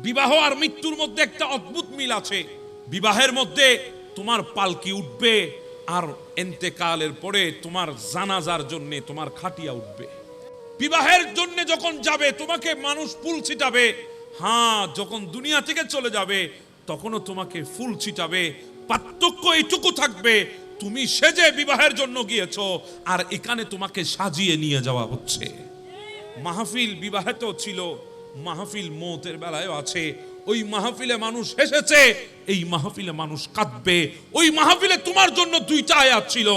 বিবাহ আর মৃত্যুর মধ্যে একটা অদ্ভুত মিল আছে। বিবাহের মধ্যে তোমার পালকি উঠবে, আর ইন্তেকালের পরে তোমার জানাজার জন্য তোমার খাটিয়া উঠবে। বিবাহের জন্য যখন যাবে তোমাকে মানুষ ফুল ছিটাবে, হ্যাঁ, যখন দুনিয়া থেকে চলে যাবে তখনও তোমাকে ফুল ছিটাবে। পার্থক্য এইটুকু থাকবে, তুমি সেজে বিবাহের জন্য গিয়েছো, আর এখানে তোমাকে সাজিয়ে নিয়ে যাওয়া হচ্ছে। মাহফিল বিবাহেতেও ছিল, মাহফিল মওতের বেলায়ও আছে। ওই মাহফিলে মানুষ হেসেছে, এই মাহফিলে মানুষ কাঁদবে। ওই মাহফিলে তোমার জন্য দুইটা আয়াত ছিল,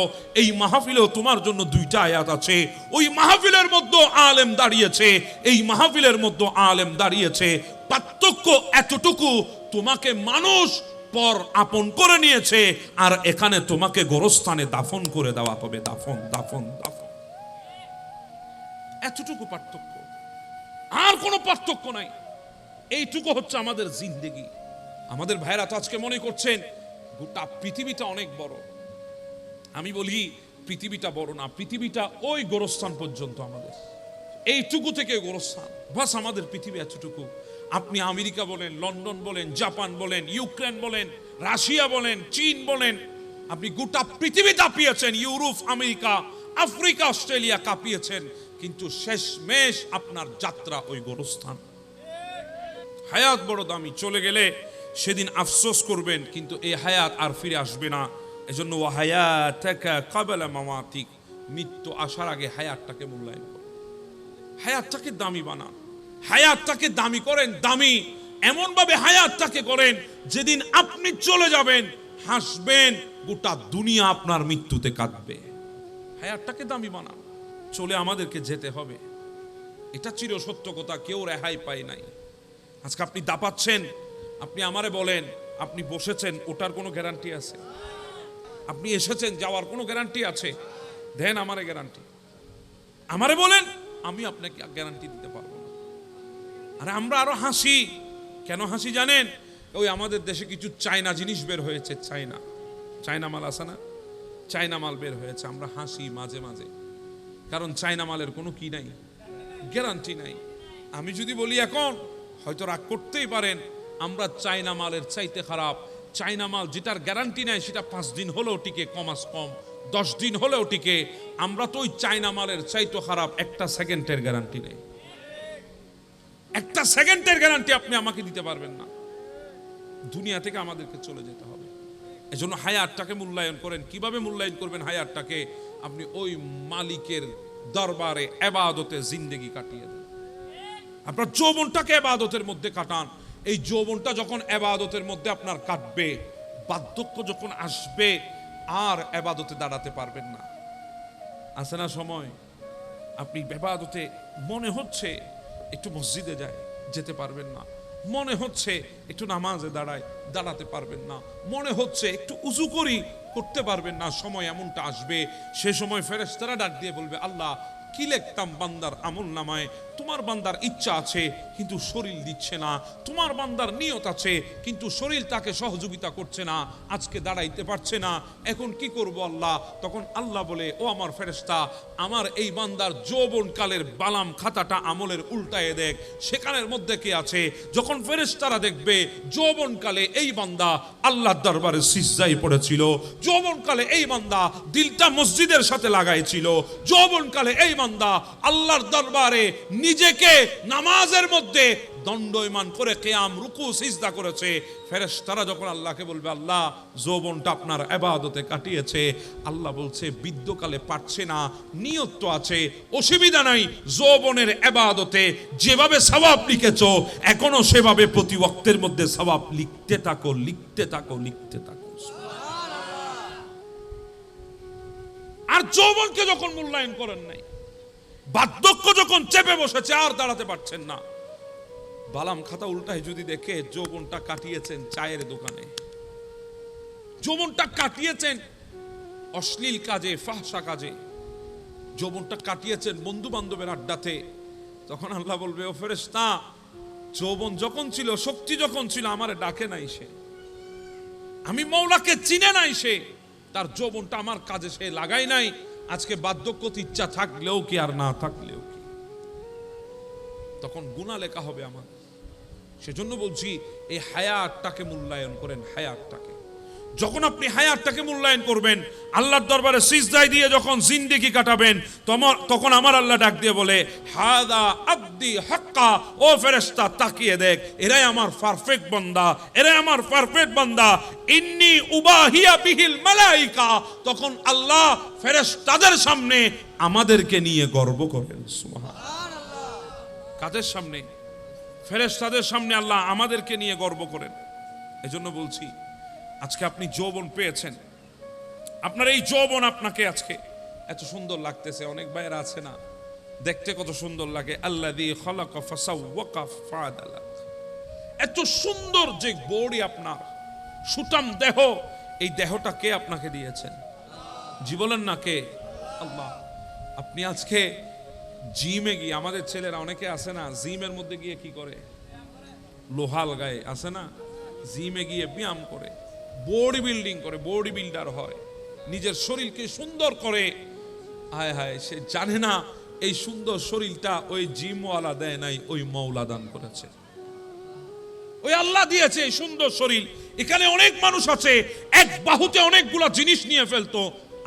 এই মাহফিলেও তোমার জন্য দুইটা আয়াত আছে। ওই মাহফিলের মধ্যে আলেম দাঁড়িয়েছে, এই মাহফিলের মধ্যে আলেম দাঁড়িয়েছে। পার্থক্য এতটুকু, তোমাকে মানুষ পর আপন করে নিয়েছে, আর এখানে তোমাকে গোরস্থানে দাফন করে দেওয়া হবে। দাফন দাফন দাফন, এতটুকু পার্থক্য, আর কোনো পার্থক্য নাই। এইটুকু হচ্ছে আমাদের জিন্দেগি। আমাদের ভাইরা তো আজকে মনে করছেন গোটা পৃথিবীটা অনেক বড়। আমি বলি পৃথিবীটা বড় না, পৃথিবীটা ওই গোরস্থান পর্যন্ত আমাদের, এইটুকু থেকে গোরস্থান, বাস আমাদের পৃথিবী এতটুকু। আপনি আমেরিকা বলেন, লন্ডন বলেন, জাপান বলেন, ইউক্রেন বলেন, রাশিয়া বলেন, চীন বলেন, আপনি গোটা পৃথিবী কাঁপিয়েছেন। ইউরোপ, আমেরিকা, আফ্রিকা, অস্ট্রেলিয়া কাঁপিয়েছেন, কিন্তু শেষমেশ আপনার যাত্রা ওই গোরস্থান। হায়াত বড় দামি, চলে গেলে সেদিন আফসোস করবেন, কিন্তু এই হায়াত আর ফিরে আসবে না। এজন্য ওয়া হায়াতাকা ক্বাবলা মামাতিক, মৃত্যু আসার আগে হায়াতটাকে মূল্যায়ন করুন, হায়াতটাকে দামি বানান, হায়াতটাকে দামি করেন। দামি এমন ভাবে হায়াতটাকে করেন, যেদিন আপনি চলে যাবেন হাসবেন, গোটা দুনিয়া আপনার মৃত্যুতে কাঁদবে। হায়াতটাকে দামি বানান। চলে আমাদেরকে যেতে হবে, এটা চির সত্য কথা, কেউ রেহাই পায় নাই। আজকে আপনি দাপাচ্ছেন, আপনি আমারে বলেন, আপনি বসেছেন, ওটার কোনো গ্যারান্টি আছে? আপনি এসেছেন, যাওয়ার কোনো গ্যারান্টি আছে? দেন আমারে গ্যারান্টি, আমারে বলেন, আমি আপনাকে গ্যারান্টি দিতে পারবো না। আরে আমরা আরো হাসি, কেন হাসি জানেন? ওই আমাদের দেশে কিছু চায়না জিনিস বের হয়েছে, চায়না মাল আছে না, চায়না মাল বের হয়েছে, আমরা হাসি মাঝে মাঝে, কারণ চায়না মালের কোনো কি নাই, গ্যারান্টি নাই। আমি যদি বলি এখন, হয়তো রাগ করতেই পারেন, আমরা চায়না মালের চাইতে খারাপ। চায়না মাল যেটার গ্যারান্টি নাই, সেটা 5 দিন হলেও টিকে, কমাস কম 10 দিন হলেও টিকে। আমরা তো ওই চায়না মালের চাইতে খারাপ, একটা সেকেন্ডের গ্যারান্টি নেই। একটা সেকেন্ডের গ্যারান্টি আপনি আমাকে দিতে পারবেন না। দুনিয়া থেকে আমাদেরকে চলে যেতে হবে। এজন্য হায়াতটাকে মূল্যায়ন করেন। কিভাবে মূল্যায়ন করবেন হায়াতটাকে? আপনি ওই মালিকের দরবারে ইবাদতে জিন্দেগি কাটিয়ে দেন। আপনার যৌবনটাকে ইবাদতের মধ্যে কাটান। এই যৌবনটা যখন ইবাদতের মধ্যে আপনার কাটবে, বার্ধক্য যখন আসবে, আর ইবাদতে দাঁড়াতে পারবেন না। আছে না সময় আপনি ইবাদতে মনে হচ্ছে একটু মসজিদে যায়, যেতে পারবেন না। মনে হচ্ছে একটু নামাজে দাঁড়াতে পারবেন না। মনে হচ্ছে একটু উজু করি, করতে পারবেন না। সময় এমনটা আসবে, সে সময় ফেরেশতারা ডাক দিয়ে বলবে, আল্লাহ কি লিখতাম বান্দার আমল নামায়, তোমার বান্দার ইচ্ছা আছে কিন্তু শরীর দিচ্ছে না, তোমার বান্দার নিয়ত আছে কিন্তু শরীর তাকে সহযোগিতা করছে না, আজকে দাঁড়াইতে পারছে না, এখন কি করব আল্লাহ? তখন আল্লাহ বলে, ও আমার ফেরেশতা, আমার এই বান্দার যৌবনকালের বালাম খাতাটা আমলের উল্টায়ে দেখ, সেখানের মধ্যে কি আছে। যখন ফেরেশতারা দেখবে যৌবনকালে এই বান্দা আল্লাহর দরবারে সিজদায় পড়েছিল, যৌবনকালে এই বান্দা দিলটা মসজিদের সাথে লাগাইছিল, যৌবনকালে এই বান্দা আল্লাহর দরবারে নিজেকে নামাজের মধ্যে দণ্ডায়মান করে কিয়াম, রুকু, সিজদা করেছে, ফেরেশতারা যখন আল্লাহকে বলবে, আল্লাহ যৌবনটা আপনার ইবাদতে কাটিয়েছে, আল্লাহ বলছে বৃদ্ধকালে পারছে না, নিয়ত তো আছে, অসুবিধা নাই, যৌবনের ইবাদতে যেভাবে সওয়াব লিখেছো এখনো সেভাবে প্রতি ওয়াক্তের মধ্যে সওয়াব লিখতে থাকো, লিখতে থাকো, লিখতে থাকো। আর যৌবনকে যখন মূল্যায়ন করেন নাই, বার্ধক্য যখন চেপে বসেছে, আর দাঁড়াতে পারছেন না, বালাম খাতা উল্টায় যদি দেখে যৌবনটা কাটিয়েছেন চায়ের দোকানে, যৌবনটা কাটিয়েছেন অশ্লীল কাজে, ফাহশা কাজে, যৌবনটা কাটিয়েছেন বন্ধু বান্ধবের আড্ডাতে, তখন আল্লাহ বলবে, ও ফেরেশতা, যৌবন যখন ছিল, শক্তি যখন ছিল, আমারে ডাকে নাই সে, আমি মওলাকে চিনে নাই সে, তার যৌবনটা আমার কাজে সে লাগাই নাই, আজকে বার্ধক্যতে ইচ্ছা থাকলেও কি আর না থাকলেও কি, তখন গুনাহ লেখা হবে আমার। সেজন্য বলছি এই হায়াতটাকে মূল্যায়ন করেন। হায়াতটাকে যখন আপনি হায়াতটাকে মূল্যায়ন করবেন, আল্লাহর দরবারে সিজদায় দিয়ে যখন জিন্দেগি কাটাবেন, তখন আমার আল্লাহ ডাক দিয়ে বলে, হাদা আব্দি হাক্কা, ও ফেরেশতা তাকিয়ে দেখ, এরাই আমার পারফেক্ট বান্দা, এরাই আমার পারফেক্ট বান্দা। ইন্নী উবাহিয়া বিহিল মালাইকা, তখন আল্লাহ ফেরেশতাদের সামনে আমাদেরকে নিয়ে গর্ব করেন। সুবহানাল্লাহ। কাদের সামনে? ফেরেশতাদের সামনে আল্লাহ আমাদেরকে নিয়ে গর্ব করেন। এজন্য বলছি, আজকে আপনি যৌবন পেয়েছেন, আপনার এই যৌবন আপনাকে আজকে এত সুন্দর লাগতেছে। অনেক ভাইয়েরা আছে না, দেখতে কত সুন্দর লাগে, আল্লাযী খালাকা ফাসাওয়াকা ফাআদালা, এত সুন্দর যে বডি আপনার, সুঠাম দেহ, এই দেহটা কে আপনাকে দিয়েছেন? জি বলেন না, কে? আল্লাহ। আপনি আজকে জিমে গিয়ে, আমাদের ছেলেরা অনেকে আছে না, জিমের মধ্যে গিয়ে কি করে? লোহাল গায়ে আছে না, জিমে গিয়ে ব্যায়াম করে, বডি বিল্ডিং করে, বডি বিল্ডার হয়, নিজের শরীরকে সুন্দর করে। হায় হায়, সে জানে না এই সুন্দর শরীরটা ওই জিমওয়ালা দেয় নাই, ওই মওলা দান করেছে, ওই আল্লাহ দিয়েছে এই সুন্দর শরীর। এখানে অনেক মানুষ আছে এক বাহুতে অনেকগুলা জিনিস নিয়ে ফেলতো।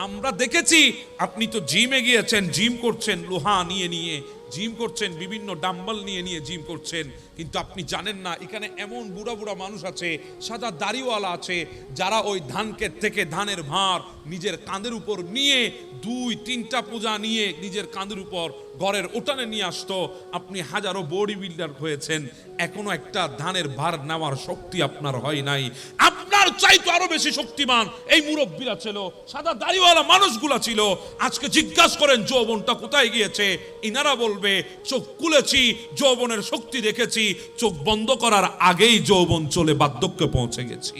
আমরা দেখেছি, আপনি তো জিমে গিয়েছেন, জিম করছেন, লোহা নিয়ে নিয়ে জিম করছেন, বিভিন্ন ডাম্বল নিয়ে নিয়ে জিম করছেন, কিন্তু আপনি জানেন না এখানে এমন বুড়া বুড়া মানুষ আছে, সাদা দাড়িওয়ালা আছে, যারা ওই ধান ক্ষেত থেকে ধানের ভার নিজের কাঁধের উপর নিয়ে 2-3টা পূজা নিয়ে নিজের কাঁধের উপর ঘরের উঠানে নিয়ে আসতো। আপনি হাজারো বডি বিল্ডার হয়েছেন, এখনো একটা ধানের ভার নেওয়ার শক্তি আপনার হয় নাই। আপনার চাইতো আরো বেশি শক্তিমান এই মুরব্বীরা ছিল, সাদা দাড়িওয়ালা মানুষগুলা ছিল। আজকে জিজ্ঞাসা করেন যৌবনটা কোথায় গিয়েছে? ইনারা বলবে, চোখ খুলেছি, যৌবনের শক্তি দেখেছি, চোখ বন্ধ করার আগেই যৌবন চলে বার্ধক্যে পৌঁছে গেছি।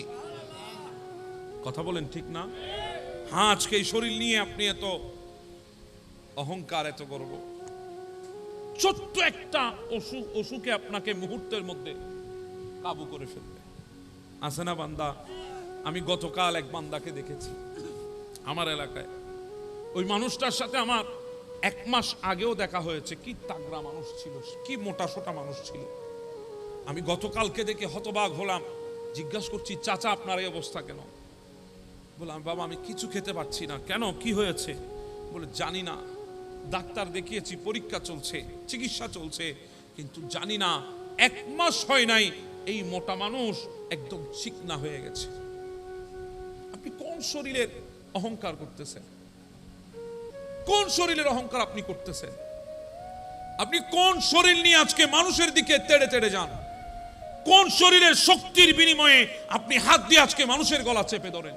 কথা বলেন ঠিক না? হ্যাঁ, আজকে এই শরীর নিয়ে আপনি এত অহংকার, এত গর্ব। ছোট্ট একটা অসুখে আপনাকে মুহূর্তের মধ্যে কাবু করে ফেলবে। আছে না বান্দা? আমি গতকাল এক বান্দাকে দেখেছি আমার এলাকায়। ওই মানুষটার সাথে আমার 1 মাস আগেও দেখা হয়েছে। কি তাগড়া মানুষ ছিল, কি মোটা সোটা মানুষ ছিল। আমি গতকালকে দেখে হতবাক হলাম। জিজ্ঞাসা করছি, চাচা আপনার এই অবস্থা কেন? বললাম, বাবা আমি কিছু খেতে পারছি না। কেন, কি হয়েছে? বলে, জানি না, ডাক্তার দেখিয়েছি, পরীক্ষা চলছে, চিকিৎসা চলছে, কিন্তু জানি না 1 মাস হয় নাই এই মোটা মানুষ একদম চিকনা হয়ে গেছে। আপনি কোন শরীরের অহংকার করতেছেন? কোন শরীরের অহংকার আপনি করতেছেন? আপনি কোন শরীর নিয়ে আজকে মানুষের দিকে তেড়ে তেড়ে যান? কোন শরীরের শক্তির বিনিময়ে আপনি হাত দিয়ে আজকে মানুষের গলা চেপে ধরেন?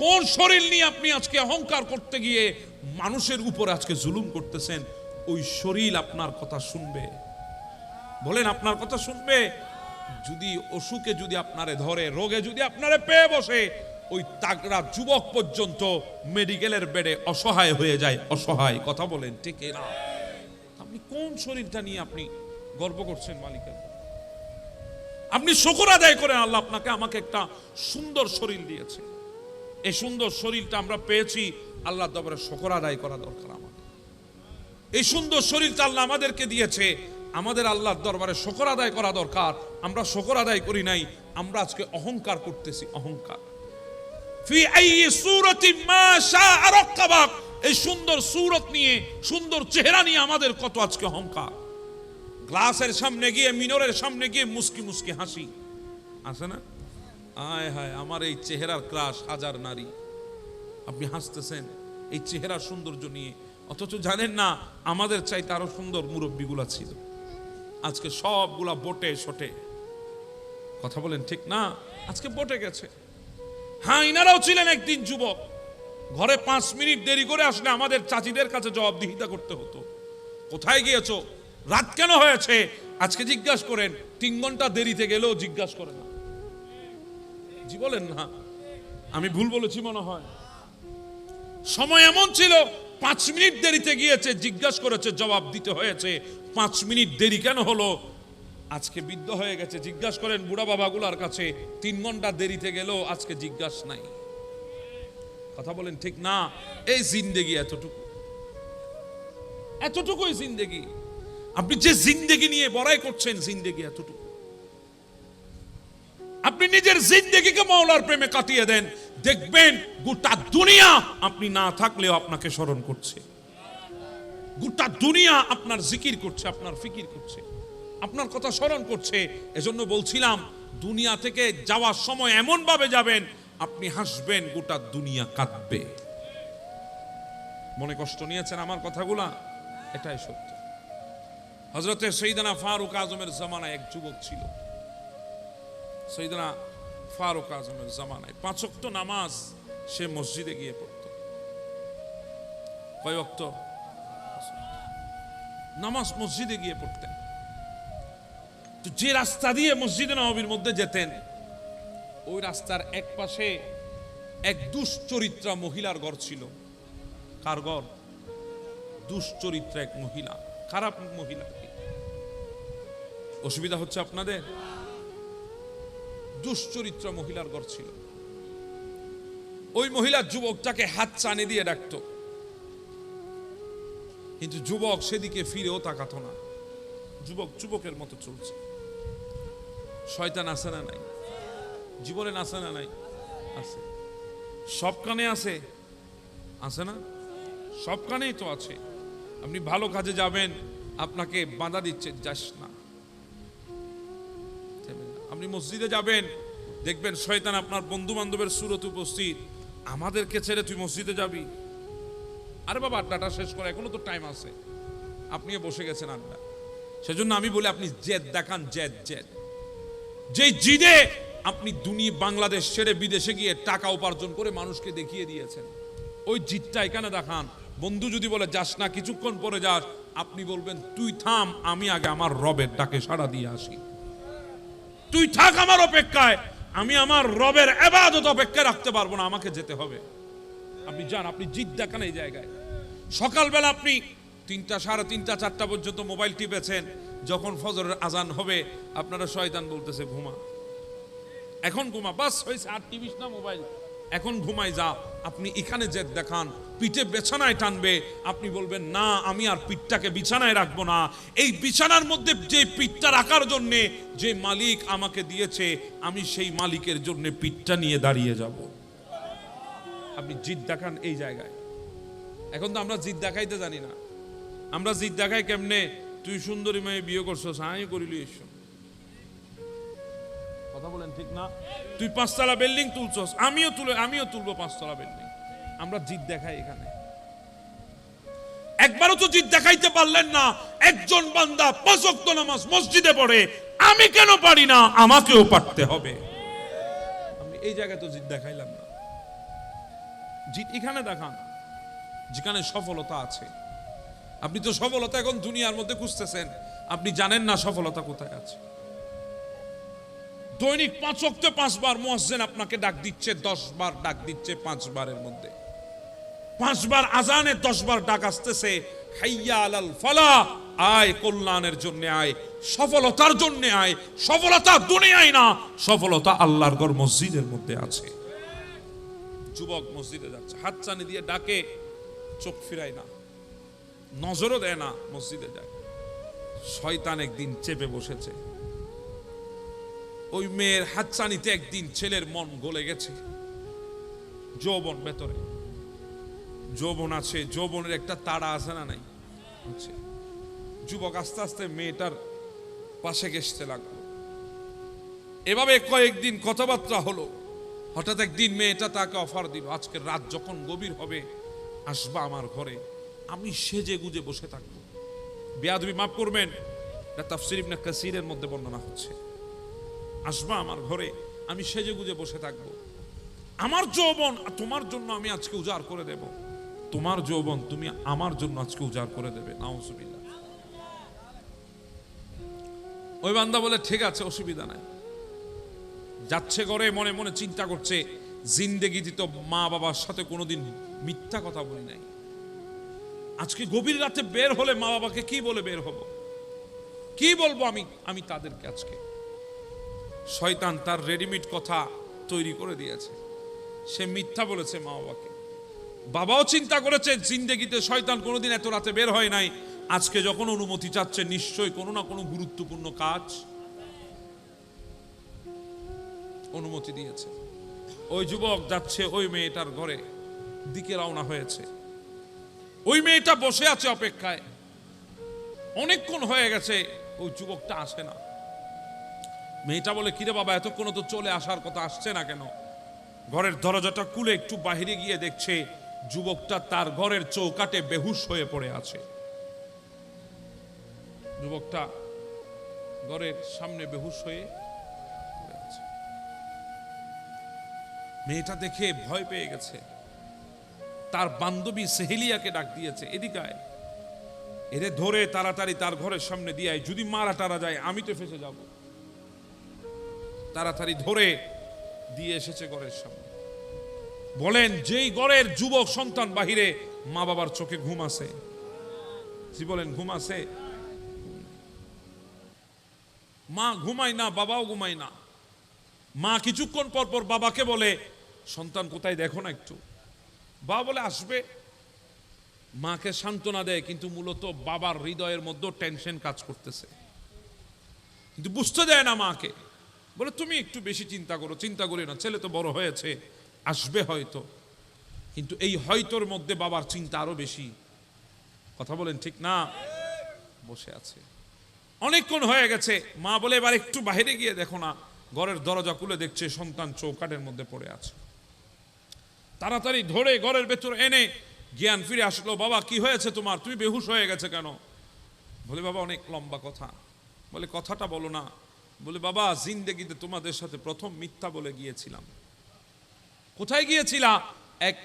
কোন শরীর নিয়ে আপনি আজকে অহংকার করতে গিয়ে মানুষের উপরে আজকে জুলুম করতেছেন? ওই শরীর আপনার কথা শুনবে? বলেন, আপনার কথা শুনবে? যদি অসুখে যদি আপনারে ধরে, রোগে যদি আপনারে পেয়ে বসে, ওই তাগড়া যুবক পর্যন্ত মেডিকেলের বেডে অসহায় হয়ে যায়, অসহায়। কথা বলেন ঠিক না? আপনি কোন শরীরটা নিয়ে আপনি গর্ব করছেন মালিকের? আপনি শুকর আদায় করেন, আল্লাহ আপনাকে আমাকে একটা সুন্দর শরীর দিয়েছে। এই সুন্দর শরীরটা আমরা পেয়েছি, আল্লাহর দরবারে শুকর আদায় করা দরকার আমাদের। এই সুন্দর শরীরটা আল্লাহ আমাদেরকে দিয়েছে, আমাদের আল্লাহর দরবারে শুকর আদায় করা দরকার। আমরা শুকর আদায় করি নাই, আমরা আজকে অহংকার করতেছি। অহংকার ফি আইয়ি সূরাতিন মা শাআ রাক্কাবাক, এই সুন্দর সূরত নিয়ে, সুন্দর চেহারা নিয়ে আমাদের কত আজকে অহংকার। গ্লাসের সামনে গিয়ে, মিররের সামনে গিয়ে মুস্কি মুস্কি হাসি, আছে না? আয় হায়, আমার এই চেহারার ক্রাশ হাজার নারী। আপনি হাসতেছেন এই চেহারার সৌন্দর্য নিয়ে, অথচ জানেন না আমাদের চাইতে আরো সুন্দর মুরব্বীগুলা ছিল। আজকে সবগুলা বটে শটে। কথা বলেন ঠিক না? আজকে বটে গেছে। হ্যাঁ, ইনারাও ছিলেন একদিন যুবক। ঘরে 5 মিনিট দেরি করে আসলে আমাদের চাচিদের কাছে জবাবদিহিতা করতে হতো, কোথায় গিয়েছো, রাত কেন হয়েছে। আজকে জিজ্ঞাসা করেন, 3 ঘন্টা দেরিতে গেলেও জিজ্ঞাসা করে না। জি বলেন না? আমি ভুল বলেছি মনে হয়? সময় এমন ছিল, 5 মিনিট দেরিতে গিয়েছে, জিজ্ঞাসা করেছে, জবাব দিতে হয়েছে। 5 মিনিট দেরি কেন হলো? আজকে বৃদ্ধ হয়ে গেছে। জিজ্ঞাসা করেন বুড়া বাবাগুলার কাছে, 3 ঘন্টা দেরিতে গেলেও আজকে জিজ্ঞাসা নাই। কথা বলেন ঠিক না? এই জিন্দেগি এতটুকু, এতটুকুই জিন্দেগি। আপনি যে জিন্দেগি নিয়ে বড়াই করছেন, জিন্দেগি এতটুকু। আপনি নিজের জিন্দেগিকে মাওলার প্রেমে কাটিয়ে দেন, দেখবেন গোটা দুনিয়া আপনি না থাকলেও আপনাকে স্মরণ করছে। গোটা দুনিয়া আপনার জিকির করছে, আপনার ফিকির করছে, আপনার কথা স্মরণ করছে। এজন্য বলছিলাম, দুনিয়া থেকে যাওয়ার সময় এমন ভাবে যাবেন আপনি হাসবেন, গোটা দুনিয়া কাঁদবে। মনে কষ্ট নিয়েছেন আমার কথাগুলা? এটাই সত্য। হযরতে সৈয়দনা ফারুক আজমের জামানায় এক যুবক ছিল। সৈয়দনা ফারুক আজমের জামানায় 5 ওয়াক্ত নামাজ সে মসজিদে গিয়ে পড়ত। কয় ওয়াক্ত নামাজ মসজিদে গিয়ে পড়তেন? তো যে রাস্তা দিয়ে মসজিদে নববীর মধ্যে যেতেন, ওই রাস্তার এক পাশে এক দুশ্চরিত্রা মহিলার ঘর ছিল। কার ঘর? দুশ্চরিত্রা এক মহিলা, খারাপ মহিলা। অসুবিধা হচ্ছে আপনাদের? দুশ্চরিত্রা মহিলার ঘর ছিল। ওই মহিলা যুবকটাকে হাত চানে দিয়ে ডাকতো, কিন্তু যুবক সেদিকে ফিরেও তাকাতো না। যুবক যুবকের মতো চলছে। শয়তান আছে না নাই? জীবনে আছে না নাই? আছে। সব কানে আছে, আছে না? সব কানেই তো আছে। আপনি ভালো কাজে যাবেন, আপনাকে বাধা দিচ্ছে, যাস না। আপনি মসজিদে যাবেন, দেখবেন শয়তান আপনার বন্ধু বান্ধবের সুরত উপস্থিত, আমাদেরকে ছেড়ে তুই মসজিদে যাবি? আরে বাবা, আড্ডাটা শেষ করে, এখনো তো টাইম আছে। আপনিও বসে গেছেন আড্ডা। সেজন্য আমি বলি, আপনি জেদ দেখান, জেদ জেদ। যেই জিদে আপনি বাংলাদেশ ছেড়ে বিদেশে গিয়ে টাকা উপার্জন করে মানুষকে দেখিয়ে দিয়েছেন, ওই জিদটা এখানে দেখান। বন্ধু যদি বলে যাস না, কিছুক্ষণ পরে যাস, আপনি বলবেন তুই থাম, আমি আগে আমার রবের ডাকে সাড়া দিয়ে আসি। তুই থাক আমার অপেক্ষায়, আমি আমার রবের ইবাদত অপেক্ষা রাখতে পারবো না, আমাকে যেতে হবে। আপনি যান, আপনি জিদ দেখান এই জায়গায়। সকালবেলা আপনি 3টা, 3:30, 4টা পর্যন্ত মোবাইল টিপেছেন, যখন ফজরের আজান হবে আপনারা শয়তান বলতেছে ঘুমা, এখন ঘুমা, বাস হয়েছে, আর টিভিস না মোবাইল, এখন ঘুমাই যা। আপনি এখানে জেদ দেখান, পিঠে বিছানায় টানবে, আপনি বলবেন না, আমি আর পিঠটাকে বিছানায় রাখবো না। এই বিছানার মধ্যে যে পিঠটা রাখার জন্য যে মালিক আমাকে দিয়েছে, আমি সেই মালিকের জন্য পিঠটা নিয়ে দাঁড়িয়ে যাব। আপনি জিদ দেখান এই জায়গায়। এখন তো আমরা জিদ দেখাইতে জানি না। আমরা জিদ দেখাই কেমনে? তুই সুন্দরী মেয়ে বিয়ে করছস, আমি করিলি এসো। কথা বলেন ঠিক না? তুই 5তলা বিল্ডিং তুলছস, আমিও তুলবো 5তলা বিল্ডিং। আমরা জিদ দেখাই এখানে। একবারও তো জিদ দেখাইতে পারলেন না। একজন বান্দা 5 ওয়াক্ত নামাজ মসজিদে পড়ে, আমি কেন পারি না? আমাকেও পারতে হবে। আমি এই জায়গায় তো জিদ দেখাইলাম না। জিদ এখানে দেখান যেখানে সফলতা আছে। আপনি তো সফলতা এখন দুনিয়ার মধ্যে খুঁজতেছেন, আপনি জানেন না সফলতা কোথায় আছে। দৈনিক 5 ওয়াক্তে 5 বার মুয়াজ্জিন আপনাকে ডাক দিচ্ছে, 10 বার ডাক দিচ্ছে 5 বারের মধ্যে। 5 বার আজানে 10 বার ডাক আসতেছে, হাইয়া আলাল ফালাহ, আয় কল্যাণের জন্য আয়, সফলতার জন্য আয়। সফলতা দুনিয়ায় না, সফলতা আল্লাহর ঘর মসজিদের মধ্যে আছে। যুবক মসজিদে যাচ্ছে, হাত চানি দিয়ে ডাকে, চোখ ফিরায় না, নজরও দেয় না, মসজিদে যায়। শয়তান একদিন চেপে বসেছে। ওই মেয়ের হাতছানিতে একদিন ছেলের মন গলে গেছে। যৌবন ভেতরে, যৌবন আছে, যৌবনের একটা তাড়া আছে না নাই? আছে। যুবক আস্তে আস্তে মেয়েটার পাশে ঘেঁষতে লাগলো। এভাবে কয়েকদিন কথাবার্তা হলো। হঠাৎ একদিন মেয়েটা তাকে অফার দিল, আজকের রাত যখন গভীর হবে আসবা আমার ঘরে, আমি সেজে গুজে বসে থাকবো। বেয়াদবি মাফ করবেন, এটা তাফসীর ইবনে কাসীরের মধ্যে বর্ণনা হচ্ছে। আসবা আমার ঘরে, আমি সেজে গুজে বসে থাকবো। আমার যৌবন তোমার জন্য আমি আজকে উজাড় করে দেব, তোমার যৌবন তুমি আমার জন্য আজকে উজাড় করে দেবে। নাউজুবিল্লাহ। ওই বান্দা বলে ঠিক আছে, অসুবিধা নাই। যাচ্ছে ঘরে, মনে মনে চিন্তা করছে, জিন্দেগিতে তো মা বাবার সাথে কোনোদিন মিথ্যা কথা বলি নাই। আজকে গভীর রাতে বের হলে মা বাবাকে কি বলে বের হব? কি বলবো আমি তাদেরকে? আজকে শয়তান তার রেডিমেড কথা তৈরি করে দিয়েছে। সে মিথ্যা বলেছে মা বাবাকে। বাবাও চিন্তা করেছে, জিন্দেগিতে শয়তান কোনোদিন এত রাতে বের হয় নাই, আজকে যখন অনুমতি চাচ্ছে নিশ্চয়ই কোনো না কোনো গুরুত্বপূর্ণ কাজ। অনুমতি দিয়েছে। ওই যুবক যাচ্ছে ওই মেয়েটার ঘরে দিকে রওনা হয়েছে। ওই মেয়েটা বসে আছে অপেক্ষায়, অনেকক্ষণ হয়ে গেছে, ওই যুবকটা আসে না। মেয়েটা বলে, কিরে বাবা, এতক্ষণ তো চলে আসার কথা, আসছে না কেন? ঘরের দরজাটা খুলে একটু বাহিরে গিয়ে দেখছে যুবকটা তার ঘরের চৌকাঠে বেহুশ হয়ে পড়ে আছে। যুবকটা ঘরের সামনে বেহুশ হয়ে পড়ে আছে। মেয়েটা দেখে ভয় পেয়ে গেছে, তার বান্ধবী সেহেলিয়াকে ডাক দিয়েছে, এদিকে আয়, এরে ধরে তাড়াতাড়ি তার ঘরের সামনে দিয়ে আয়, যদি মারা টারা যায় আমি তো ফেসে যাব। তাড়াতাড়ি ধরে দিয়ে এসেছে ঘরের সামনে। বলেন, যেই ঘরের যুবক সন্তান বাহিরে, মা বাবার চোখে ঘুম আছে? জি বলেন, ঘুম আছে? মা ঘুমায় না, বাবাও ঘুমায় না। মা কিছুক্ষণ পর পর বাবাকে বলে, সন্তান কোথায় দেখো না একটু। বাবা বলে আসবে, মাকে সান্ত্বনা দেয়, কিন্তু মূলত বাবার হৃদয়ের মধ্যে টেনশন কাজ করতেছে, কিন্তু বুঝতে দেয় না মাকে। বলে, তুমি একটু বেশি চিন্তা করো। চিন্তা করি না, ছেলে তো বড় হয়েছে, আসবে হয়তো। কিন্তু এই হয়তোর মধ্যে বাবার চিন্তা আরো বেশি। কথা বলেন ঠিক না? বসে আছে, অনেকক্ষণ হয়ে গেছে। মা বলে, এবার একটু বাইরে গিয়ে দেখো না। ঘরের দরজা খুলে দেখছে সন্তান চৌকাঠের মধ্যে পড়ে আছে। তাড়াতাড়ি ধরে ঘরের ভেতর এনে জ্ঞান ফিরে আসলো। বাবা, কি হয়েছে তোমার? তুমি বেহুশ হয়ে গেছে কেন? বলে, বাবা অনেক লম্বা কথা। বলে, কথাটা বলো না। বলে, বাবা জিন্দেগিতে তোমাদের সাথে প্রথম মিথ্যা বলে গিয়েছিলাম। কোথায় গিয়েছিলা? এক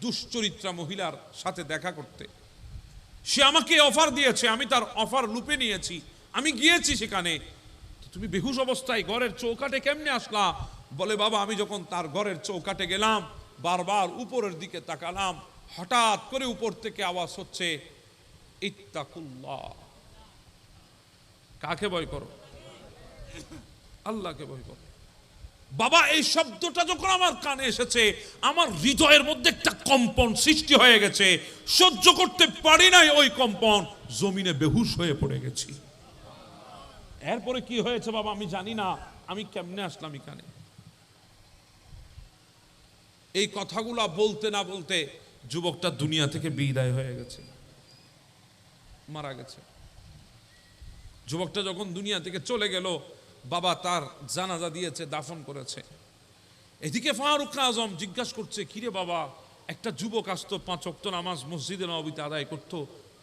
দুশ্চরিত্রা মহিলার সাথে দেখা করতে। সে আমাকে অফার দিয়েছে, আমি তার অফার লুপে নিয়েছি, আমি গিয়েছি সেখানে। তুমি বেহুশ অবস্থায় ঘরের চৌকাঠে কেমনে আসলা? বলে, বাবা আমি যখন তার ঘরের চৌকাঠে গেলাম, বারবার উপরের দিকে তাকালাম, হঠাৎ করে উপর থেকে আওয়াজ হচ্ছে, ইত্তাকুল্লাহ। কাকে ভয় করো? আল্লাহকে ভয় করো। বাবা এই শব্দটা যখন আমার কানে এসেছে, আমার হৃদয়ের মধ্যে একটা কম্পন সৃষ্টি হয়ে গেছে। সহ্য করতে পারি নাই ওই কম্পন, জমিনে বেহুশ হয়ে পড়ে গেছি। এরপরে কি হয়েছে বাবা আমি জানি না, আমি কেমনে আসলাম এখানে। এই কথাগুলা বলতে না বলতে যুবকটা দুনিয়া থেকে বিদায় হয়ে গেছে, মারা গেছে। যুবকটা যখন দুনিয়া থেকে চলে গেল, বাবা তার জানাজা দিয়েছে, দাফন করেছে। এদিকে ফারুক আজম জিজ্ঞাসা করছে, কিরে বাবা, একটা যুবক আসতো 5 ওয়াক্ত নামাজ মসজিদে নববীতে আদায় করতো,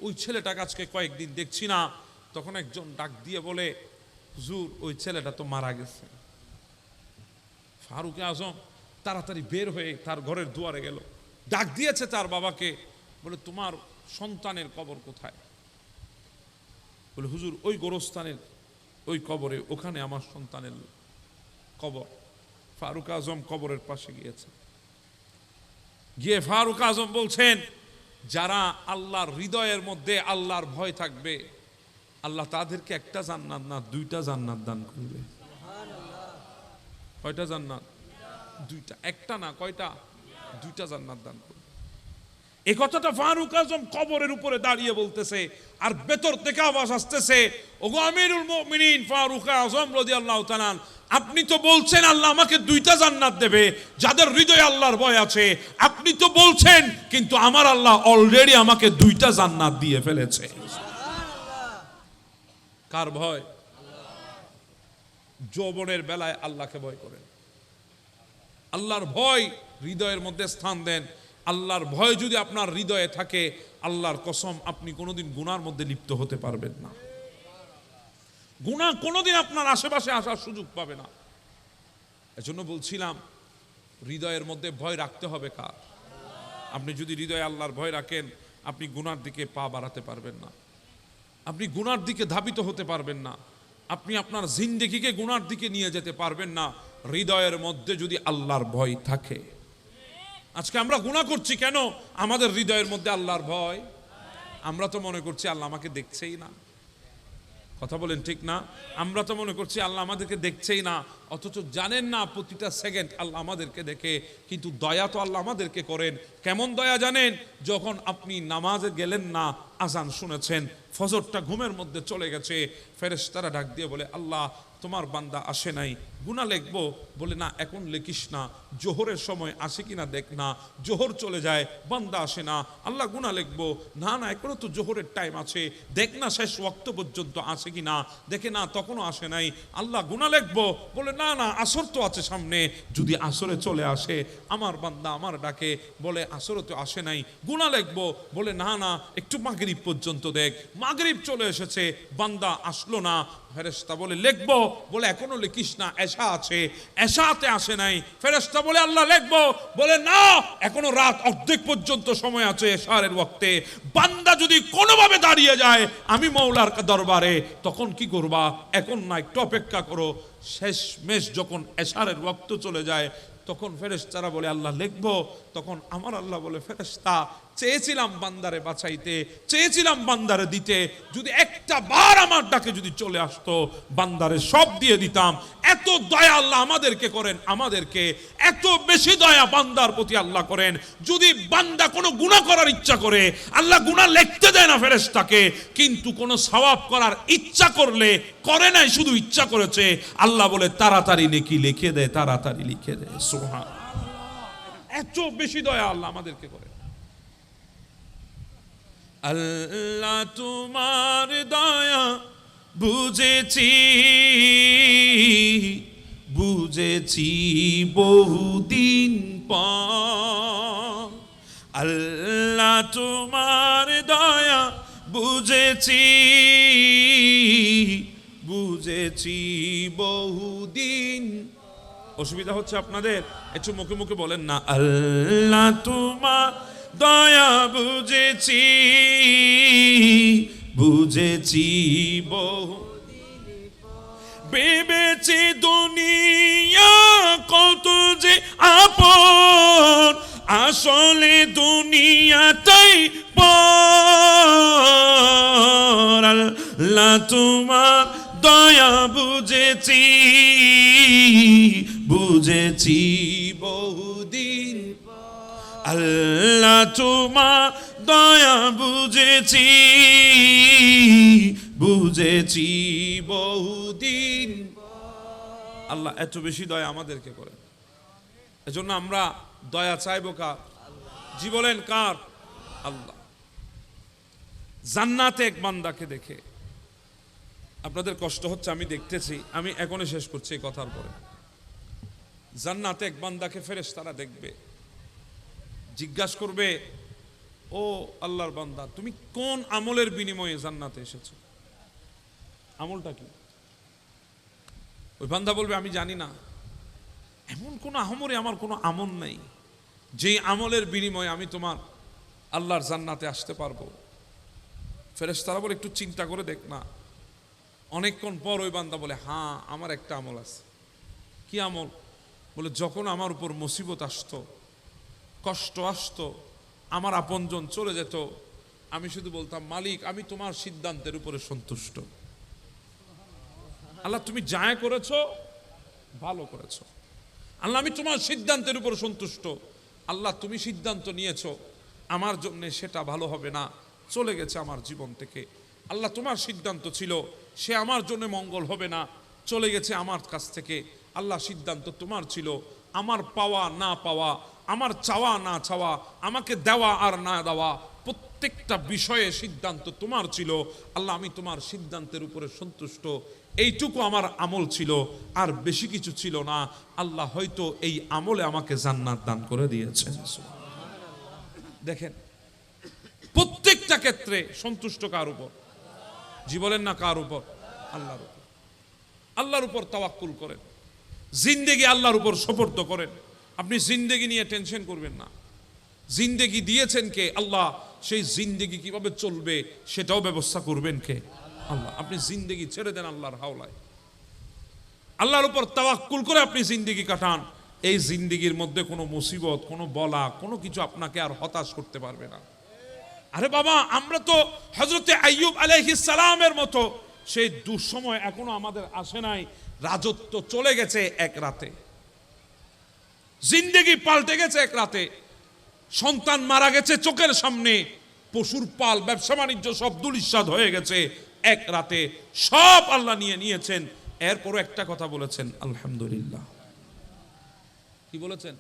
ওই ছেলেটা আজকে কয়েকদিন দেখছি না। তখন একজন ডাক দিয়ে বলে, হুজুর ওই ছেলেটা তো মারা গেছে। ফারুক আজম তাড়াতাড়ি বের হয়ে তার ঘরের দুয়ারে গেল, ডাক দিয়েছে তার বাবাকে, বলে, তোমার সন্তানের কবর কোথায়? বলে, হুজুর ওই গোরস্থানের ওই কবরে, ওখানে আমার সন্তানের কবর। ফারুক আজম কবরের পাশে গিয়েছে, গিয়ে ফারুক আজম বলছেন, যারা আল্লাহর হৃদয়ের মধ্যে আল্লাহর ভয় থাকবে, আল্লাহ তাদেরকে একটা জান্নাত না 2টা জান্নাত দান করবে। কয়টা জান্নাত? 2টা। একটা না, কয়টা? 2টা জান্নাত দান করবে। এই কথাটা ফারুক আজম কবরের উপরে দাঁড়িয়ে বলতেছে, আর ভেতর থেকে আওয়াজ আসতেছে, ওগো আমিরুল মুমিনিন ফারুক আজম রাদিয়াল্লাহু তাআলা, আপনি তো বলছেন আল্লাহ আমাকে 2টা জান্নাত দেবে যাদের হৃদয়ে আল্লাহর ভয় আছে। আপনি তো বলছেন, কিন্তু আমার আল্লাহ অলরেডি আমাকে 2টা জান্নাত দিয়ে ফেলেছে। কার ভয়? যৌবনের বেলায় আল্লাহকে ভয় করেন, আল্লাহর ভয় হৃদয়ের মধ্যে স্থান দেন। আল্লাহর ভয় যদি আপনার হৃদয়ে থাকে, আল্লাহর কসম আপনি কোনোদিন গুনার মধ্যে লিপ্ত হতে পারবেন না। গুনাহ কোনোদিন আপনার আশেপাশে আসার সুযোগ পাবে না। এজন্য বলছিলাম, হৃদয়ের মধ্যে ভয় রাখতে হবে কার? আপনি যদি হৃদয়ে আল্লাহর ভয় রাখেন, আপনি গুনার দিকে পা বাড়াতে পারবেন না, আপনি গুনার দিকে ধাবিত হতে পারবেন না, আপনি আপনার জিন্দেগিকে গুনার দিকে নিয়ে যেতে পারবেন না, হৃদয়ের মধ্যে যদি আল্লাহর ভয় থাকে। আজকে আমরা গুনাহ করছি কেন? আমাদের হৃদয়ের মধ্যে আল্লাহর ভয়। আমরা তো মনে করছি আল্লাহ আমাকে দেখছেই না। কথা বলেন ঠিক না? আমরা তো মনে করছি আল্লাহ আমাদেরকে দেখছেই না, অথচ জানেন না প্রতিটা সেকেন্ড আল্লাহ আমাদেরকে দেখে। কিন্তু দয়া তো আল্লাহ আমাদেরকে করেন। কেমন দয়া জানেন? যখন আপনি নামাজে গেলেন না, আজান শুনেছেন, ফজরটা ঘুমের মধ্যে চলে গেছে, ফেরেশতারা ডাক দিয়ে বলে, আল্লাহ তোমার বান্দা আসে নাই, গুনাহ লিখবো, বলে না এখন লিখিস না, জোহরের সময় আসে কিনা দেখ না, জোহর চলে যায় বান্দা আসে না, আল্লাহ গুনাহ লিখবো, না না এখনো তো জোহরের টাইম আছে, দেখ না শেষ ওয়াক্ত পর্যন্ত আসে কিনা, দেখে না তখনও আসে নাই, আল্লাহ গুনাহ লিখবো, বলে না না আসর তো আছে সামনে, যদি আসরে চলে আসে আমার বান্দা আমার ডাকে, বলে আসরে তো আসে নাই, গুনাহ লিখবো, বলে না না একটু মাগরিব পর্যন্ত দেখ, মাগরিব চলে এসেছে বান্দা আসলো না, ফেরেশতা বলে লিখবো, বলে এখনো লিখিস না এশা আছে, এশাতে আসে নাই, ফেরেশতা বলে আল্লাহ লিখবো, বলে না এখনো রাত অর্ধেক পর্যন্ত সময় আছে এশারের ওয়াক্তে, বান্দা যদি কোনোভাবে দাঁড়িয়ে যায় আমি মওলার দরবারে, তখন কি করবা, এখন না একটু অপেক্ষা করো, শেষ মেশ যখন এশারের ওয়াক্ত চলে যায় তখন ফেরেশতারা বলে আল্লাহ লিখবো, তখন আমার আল্লাহ বলে ফেরেশতা চেয়েছিলাম বান্দারে বাঁচাইতে, চেয়েছিলাম বান্দারে দিতে, যদি একটা বার আমার ডাকে যদি চলে আসতো বান্দারে সব দিয়ে দিতাম, এত দয়া আল্লাহ আমাদেরকে করেন, আমাদেরকে এত বেশি দয়া বান্দার প্রতি আল্লাহ করেন, যদি বান্দা কোনো গুনাহ করার ইচ্ছা করে আল্লাহ গুনাহ লিখতে দেয় না ফেরেশতাকে, কিন্তু কোনো সওয়াব করার ইচ্ছা করলে করে নাই, শুধু ইচ্ছা করেছে, আল্লাহ বলে তাড়াতাড়ি নেকি লিখে দেয়, তাড়াতাড়ি লিখে দেয়। সুবহানাল্লাহ, এত বেশি দয়া আল্লাহ আমাদেরকে করে। আল্লাহ তোমার দয়া বুঝেছি, বুঝেছি বহুদিন পর, আল্লাহ তোমার দয়া বুঝেছি, বুঝেছি বহুদিন। অসুবিধা হচ্ছে আপনাদের, একটু মুখে মুখে বলেন না, আল্লাহ তোমার দয়া বুঝেছি, বুঝেছি বহু, ভেবেছি দুনিয়া কত যে আপন, আসলে দুনিয়াটাই পর, আল্লাহ তোমার দয়া বুঝেছি, বুঝেছি বহুদিন, আল্লাহ তোমার দয়া বুঝেছি, বুঝেছি বহুদিন। আল্লাহ এত বেশি দয়া আমাদেরকে করে, এজন্য আমরা দয়া চাইবো কার? জি বলেন কার? আল্লাহ। জান্নাতে এক বান্দাকে দেখে আপনাদের কষ্ট হচ্ছে, আমি দেখতেছি, আমি এখনই শেষ করছি এই কথার পরে। জান্নাতে এক বান্দাকে ফেরেশতারা দেখবে, জিজ্ঞাসা করবে, ও আল্লাহর বান্দা তুমি কোন আমলের বিনিময়ে জান্নাতে এসেছো, আমলটা কি? ওই বান্দা বলবে আমি জানি না, এমন কোন আহমরে আমার কোনো আমল নাই যে আমলের বিনিময়ে আমি তোমার আল্লাহর জান্নাতে আসতে পারবো। ফেরেশতারা বলে একটু চিন্তা করে দেখ না। অনেকক্ষণ পর ওই বান্দা বলে হ্যাঁ আমার একটা আমল আছে। কি আমল? বলে যখন আমার উপর মুসিবত আসতো, কষ্ট আসতো, আমার আপনজন চলে যেত, আমি শুধু বলতাম মালিক আমি তোমার সিদ্ধান্তের উপরে সন্তুষ্ট। আল্লাহ তুমি যা করেছো ভালো করেছো, আল্লাহ আমি তোমার সিদ্ধান্তের উপর সন্তুষ্ট, আল্লাহ তুমি সিদ্ধান্ত নিয়েছো আমার জন্য সেটা ভালো হবে না, চলে গেছে আমার জীবন থেকে, আল্লাহ তোমার সিদ্ধান্ত ছিল সে আমার জন্য মঙ্গল হবে না, চলে গেছে আমার কাছ থেকে, আল্লাহ সিদ্ধান্ত তোমার ছিল, আমার পাওয়া না পাওয়া, আমার চাওয়া না চাওয়া, আমাকে দেওয়া আর না দেওয়া, প্রত্যেকটা বিষয়ে সিদ্ধান্ত তোমার ছিল, আল্লাহ আমি তোমার সিদ্ধান্তের উপরে সন্তুষ্ট, এইটুকু আমার আমল ছিল, আর বেশি কিছু ছিল না, আল্লাহ হয়তো এই আমলে আমাকে জান্নাত দান করে দিয়েছেন। দেখেন প্রত্যেকটা ক্ষেত্রে সন্তুষ্ট কার উপর? জি বলেন না কার উপর? আল্লাহর উপর। আল্লাহর উপর তাওয়াক্কুল করেন, জিন্দেগি আল্লাহর উপর সুপর্দ করেন। আপনি জিন্দেগি নিয়ে টেনশন করবেন না, জিন্দেগি দিয়েছেন কে? আল্লাহ, সেই জিন্দেগি কিভাবে চলবে সেটাও ব্যবস্থা করবেন কে? আল্লাহ। আপনি জিন্দেগি ছেড়ে দেন আল্লাহর হাওলায়, আল্লাহর উপর তাওয়াক্কুল করে আপনি জিন্দেগি কাটান। এই জিন্দেগির মধ্যে কোনো মুসিবত, কোনো বলা, কোনো কিছু আপনাকে আর হতাশ করতে পারবে না। আরে বাবা, আমরা তো হযরতে আইয়ুব আলাইহিস সালামের মতো সেই দুঃসময় এখনো আমাদের আসে নাই, রাজত্ব চলে গেছে এক রাতে, জিন্দেগি পাল্টে গেছে এক রাতে, সন্তান মারা গেছে চোখের সামনে, পশুর পাল, ব্যবসা বাণিজ্য সব দুলিশাত হয়ে গেছে এক রাতে, সব আল্লাহ নিয়ে নিয়েছেন এরপরও একটা কথা বলেছেন, আলহামদুলিল্লাহ। কি বলেছেন?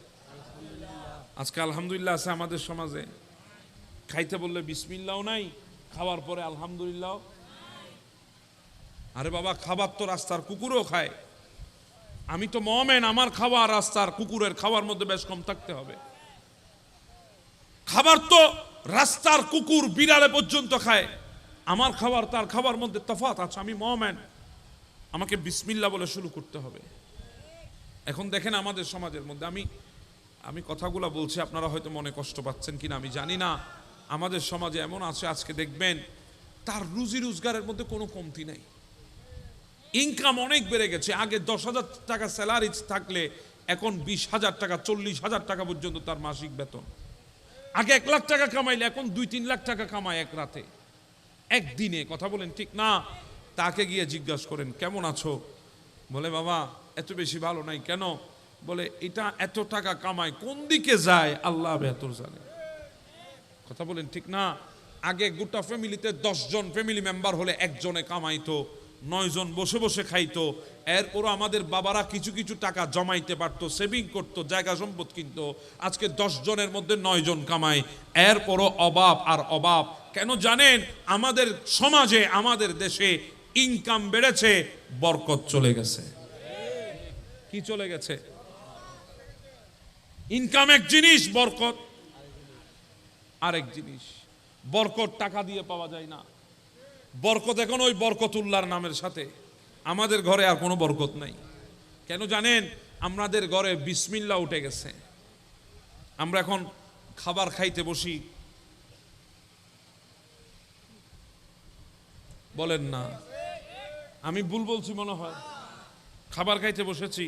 আজকে আলহামদুলিল্লাহ আছে আমাদের সমাজে। খাইতে বললে বিসমিল্লাহও নাই, খাওয়ার পরে আলহামদুলিল্লাহ। আরে বাবা, খাবার তো রাস্তার কুকুরও খায়। আমি তো মুমিন, আমার খাওয়া রাস্তার কুকুরের খাওয়ার মধ্যে বেশ কম থাকতে হবে। খাবার তো রাস্তার কুকুর বিড়ালে পর্যন্ত খায়, আমার খাবার তার খাবার মধ্যে তফাৎ আছে। আমি মুমিন, আমাকে বিসমিল্লাহ বলে শুরু করতে হবে। এখন দেখেন আমাদের সমাজের মধ্যে, আমি কথাগুলো বলছি, আপনারা হয়তো মনে কষ্ট পাচ্ছেন কিনা আমি জানি না। আমাদের সমাজে এমন আছে, আজকে দেখবেন তার রুজি রোজগারের মধ্যে কোনো কমতি নাই, ইনকাম অনেক বেড়ে গেছে। আগে 10,000 টাকা স্যালারি থাকলে এখন 20,000 টাকা, 40,000 টাকা পর্যন্ত তার মাসিক বেতন। আগে 1 লাখ টাকা কামাইলে এখন 2-3 লাখ টাকা কামায় এক রাতে, একদিনে। কথা বলেন ঠিক না? তাকে গিয়ে জিজ্ঞাসা করেন কেমন আছো, বলে বাবা এত বেশি ভালো নাই। কেন? বলে এটা এত টাকা কামায়, কোন দিকে যায় আল্লাহ বেহতর জানে। কথা বলেন ঠিক না? আগে গোটা ফ্যামিলিতে 10 জন ফ্যামিলি মেম্বার হলে একজনে কামাইতো, 9 জন বসে বসে খাইতো। এরপরও আমাদের বাবারা কিছু কিছু টাকা জমাইতে পারতো, সেভিং করতো, জায়গা সম্পদ কিনতো। আজকে 10 জনের মধ্যে 9 জন কামায়, এরপরও অভাব আর অভাব। কেন জানেন? আমাদের সমাজে, আমাদের দেশে ইনকাম বেড়েছে, বরকত চলে গেছে। কি চলে গেছে? ইনকাম এক জিনিস, বরকত আরেক জিনিস। বরকত টাকা দিয়ে পাওয়া যায় না, বরকত এখন ওই বরকতুল্লাহর নামের সাথে। আমাদের ঘরে আর কোনো বরকত নাই। কেন জানেন? আমাদের ঘরে বিসমিল্লাহ উঠে গেছে। আমরা এখন খাবার খাইতে বসি, বলেন না? আমি ভুল বলছি মনে হয়? খাবার খাইতে বসেছি,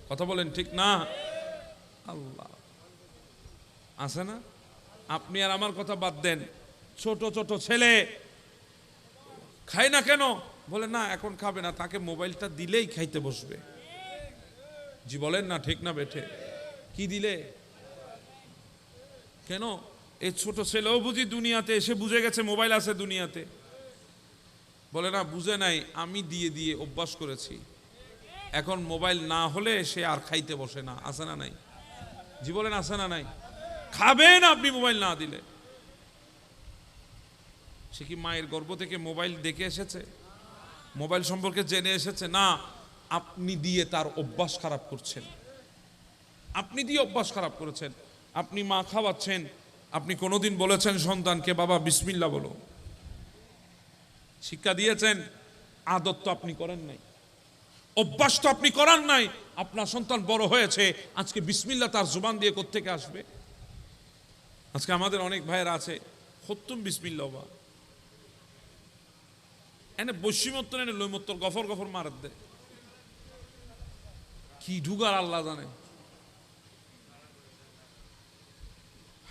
কথা বলেন ঠিক না? আল্লাহ আছে না? আপনি আর আমার কথা বাদ দেন, ছোট ছোট ছেলে খায় না কেন? বলে না এখন খাবে না, তাকে মোবাইলটা দিলেই খাইতে বসবে। জি বলেন না, ঠিক না বেঠে? কি দিলে? কেন? এই ছোট ছেলেও বুঝি দুনিয়াতে এসে বুঝে গেছে মোবাইল আছে দুনিয়াতে। বলে না বুঝে নাই, আমি দিয়ে দিয়ে অভ্যাস করেছি, এখন মোবাইল না হলে সে আর খাইতে বসে না। আছে না নাই? জি বলেন আছে না নাই? খাবেন আপনি মোবাইল না দিলে। সে কি মায়ের গর্ভ থেকে মোবাইল দেখে এসেছে? মোবাইল সম্পর্কে জেনে এসেছে? না, আপনি দিয়ে তার অভ্যাস খারাপ করছেন। আপনি দিয়ে অভ্যাস খারাপ করেছেন। আপনি মা খাওয়াচ্ছেন, আপনি কোনোদিন বলেছেন সন্তানকে বাবা বিসমিল্লাহ বলো? শিক্ষা দিয়েছেন? আদত তো আপনি করেন নাই, অভ্যাস তো আপনি করান নাই। আপনার সন্তান বড় হয়েছে, আজকে বিসমিল্লাহ তার জুবান দিয়ে কোত্থেকে আসবে? আজকে আমাদের অনেক ভাইয়েরা আছে, খত্তুম বিসমিল্লাহ বা এনে বৈশিমত্তর এনে লৈমত্তর গফর গফর মারাত দে, কি ঢুগার আল্লাহ জানে।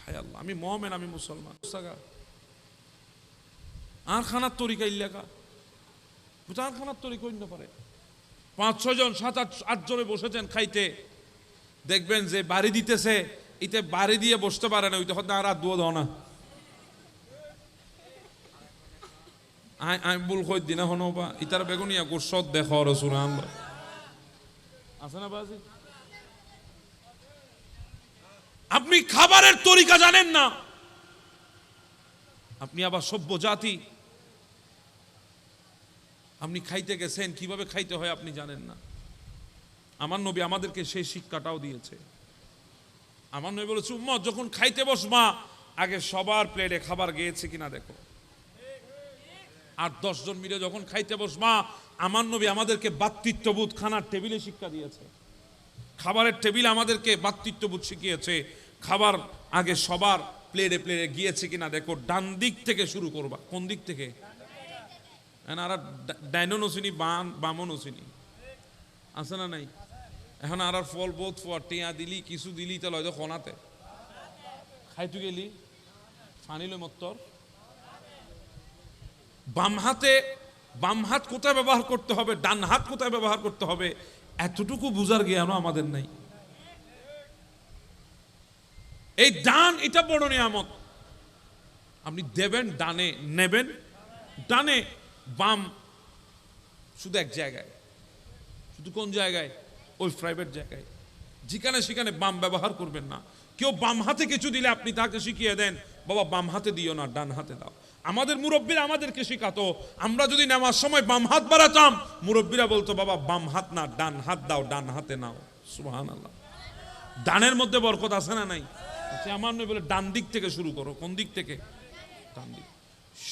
হায় আল্লাহ, আমি মুমিন, আমি মুসলমান। আর খানার তরিকা ইল্লাকা, আর খানার তরিকা অন্য পারে। 5-6 জন 7-8 জনে বসেছেন খাইতে, দেখবেন যে বাড়ি দিতেছে, ইতে বাড়ি দিয়ে বসতে পারে না, ওইটা হয়তো আর দুয়ো দাও না। আমি ভুল কই দিনা হনো বা ইতার বেগুনিয়া গোসত দেখো রসুল আনবা আছে না বাজি? আপনি খাবারের তরিকা জানেন না, আপনি আবার সভ্য জাতি। আপনি খাইতে গেছেন, কিভাবে খাইতে হয় আপনি জানেন না। আমার নবী আমাদেরকে সেই শিক্ষাটাও দিয়েছে। আমার নবী বলেছে উম্মত যখন খাইতে বসবা আগে সবার প্লেটে খাবার গিয়েছে কিনা দেখো। 8-10 জন মিলে যখন খাইতে বসবা, আমার নবী আমাদেরকে ভ্রাতৃত্ববোধ খানার টেবিলে শিক্ষা দিয়েছে। খাবারের টেবিলে আমাদেরকে ভ্রাতৃত্ববোধ শিখিয়েছে। খাবার আগে সবার প্লেটে প্লেটে গিয়েছে কিনা দেখো। ডান দিক থেকে শুরু করবা। কোন দিক থেকে? আর ডাইনো নসিনি, বামও নসিনি, আছে না নাই? এখন আর ফল বোধ টিয়া দিলি, কিছু দিলি, তাহলে হয়তো খনাতে খাইতু গেলি ফানিল মত্তর। বাম হাত কোথায় ব্যবহার করতে হবে, ডান হাত কোথায় ব্যবহার করতে হবে, এতটুকু বুঝার জ্ঞানও আমাদের নাই। এই ডান, এটা বড় নিয়ামত। আপনি দেবেন ডানে, নেবেন ডানে, বাম শুধু এক জায়গায়, শুধু কোন জায়গায়? ওই প্রাইভেট জায়গায়, যেখানে সেখানে বাম ব্যবহার করবেন না। কেউ বাম হাতে কিছু দিলে আপনি তাকে শিখিয়ে দেন, বাবা বাম হাতে দিও না, ডান হাতে দাও। আমাদের মুরব্বীরা আমাদেরকে শেখাতো, আমরা যদি নামার সময় বাম হাত বাড়াতাম, মুরব্বীরা বলতো বাবা বাম হাত না ডান হাত দাও, ডান হাতে নাও। সুবহানাল্লাহ। ডানের মধ্যে বরকত আছে না নাই? আমার নয় বলে ডান দিক থেকে শুরু করো। কোন দিক থেকে? ডান দিক।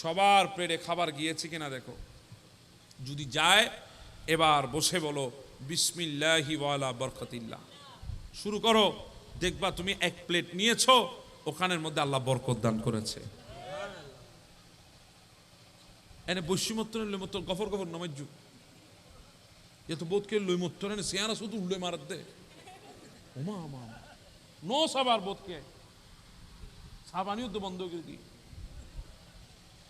সবার পেটে খাবার গিয়েছে কিনা দেখো, যদি যায় এবার বসে বলো বিসমিল্লাহি ওয়ালা বরকতিল্লাহ, শুরু করো। দেখবা তুমি এক প্লেট নিয়েছো, ওখানের মধ্যে আল্লাহ বরকত দান করেছে। এনে বৈশ্যমত্তর লইমত্তর গফর গফর নমাজ্জু এ তো বোধকে লইমত্তর এনে সিয়ারা শুধু উল্লে মারাত দে ওমা আমা নো সাবার বোধকে সাবানিও তো বন্ধ করে দি,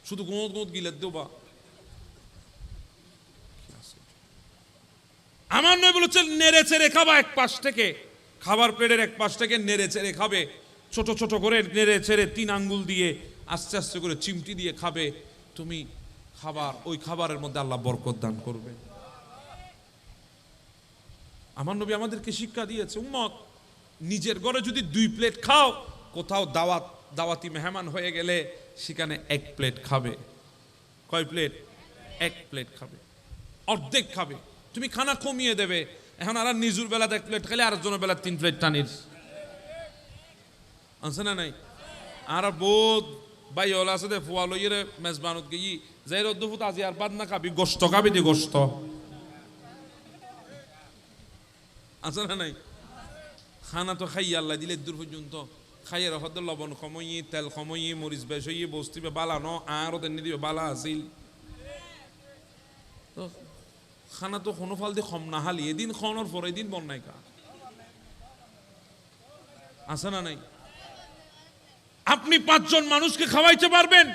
শুধু গোঁত গোঁত গিলে দেবা। আমার নয় বলেছে নেড়ে চেড়ে খাবা, এক পাশ থেকে খাবার প্লেটের এক পাশ থেকে নেড়ে চেড়ে খাবে, ছোট ছোট করে নেড়ে চেড়ে 3 আঙ্গুল দিয়ে আস্তে আস্তে করে চিমটি দিয়ে খাবে। তুমি খাবার, ওই খাবারের মধ্যে আল্লাহ বরকত দান করবে। আমার নবী আমাদেরকে শিক্ষা দিয়েছে, উম্মত নিজের ঘরে যদি 2 প্লেট খাও, কোথাও দাওয়াতি মেহমান হয়ে গেলে সেখানে 1 প্লেট খাবে। কয় প্লেট? 1 প্লেট খাবে, অর্ধেক খাবে। তুমি খানা কমিয়ে দেবে। এখন আর নিজুর বেলা 1 প্লেট খেলে আর জনের বেলা 3 প্লেট টানির আছে না নাই? আর বোধ ভাই ওলা আছে দে ফুয়া লইয়ে মেজবানত গিয়ে যাই রদ্দুফুত আজি আর বাদ না খাবি, গোস্ত খাবি দি গোস্ত আছে না নাই? খানা তো খাই আল্লাহ দিলে দূর পর্যন্ত খাইয়ে রহদ লবণ সময়, তেল সময়, মরিচ বেশ হইয়ে বসতিবে বালানো আর ওদের দিবে বালা আসিল। তো খানা তো কোনো ফাল দিয়ে কম না হালি, এদিন খাওয়ানোর পর এদিন বন্যায় কা আছে না নাই? আপনি 5 জন মানুষকে খাওয়াইতে পারবেন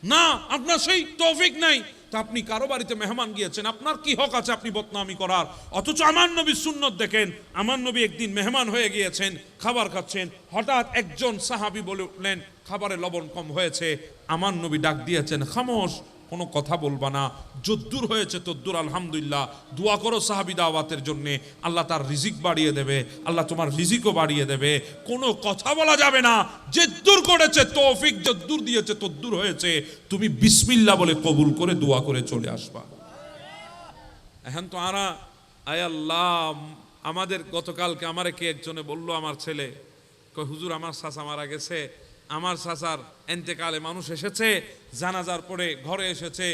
না, আপনার সেই তৌফিক নাই, তো আপনি কারো বাড়িতে মেহমান গিয়েছেন, আপনার কি হক আছে আপনি বদনামি করার? অথচ আমার নবী সুন্নত দেখেন, আমার নবী একদিন মেহমান হয়ে গিয়েছেন, খাবার খাচ্ছেন, হঠাৎ একজন সাহাবী বলে উঠলেন খাবারে লবণ কম হয়েছে। আমার নবী ডাক দিয়েছেন, খামোশ, কোনো কথা বলবা না, যদ্দুর হয়েছে তদ্দুর আলহামদুলিল্লাহ, দোয়া করো সাহাবী দাওয়াতের জন্য, আল্লাহ তার রিজিক বাড়িয়ে দেবে, আল্লাহ তোমার রিজিকও বাড়িয়ে দেবে। কোনো কথা বলা যাবে না, যদ্দুর করেছে তৌফিক, যদ্দুর দিয়েছে তদ্দুর হয়েছে, তুমি বিসমিল্লাহ বলে কবুল করে দোয়া করে চলে আসবা। এখন তো আরা আয় আল্লাহ, আমাদের গতকালকে আমারে কে একজনে বলল, আমার ছেলে কয় হুজুর আমার চাচা মারা গেছে, আমার চাচার এন্তেকালে মানুষ এসেছে, জানাজার পরে ঘরে এসেছে,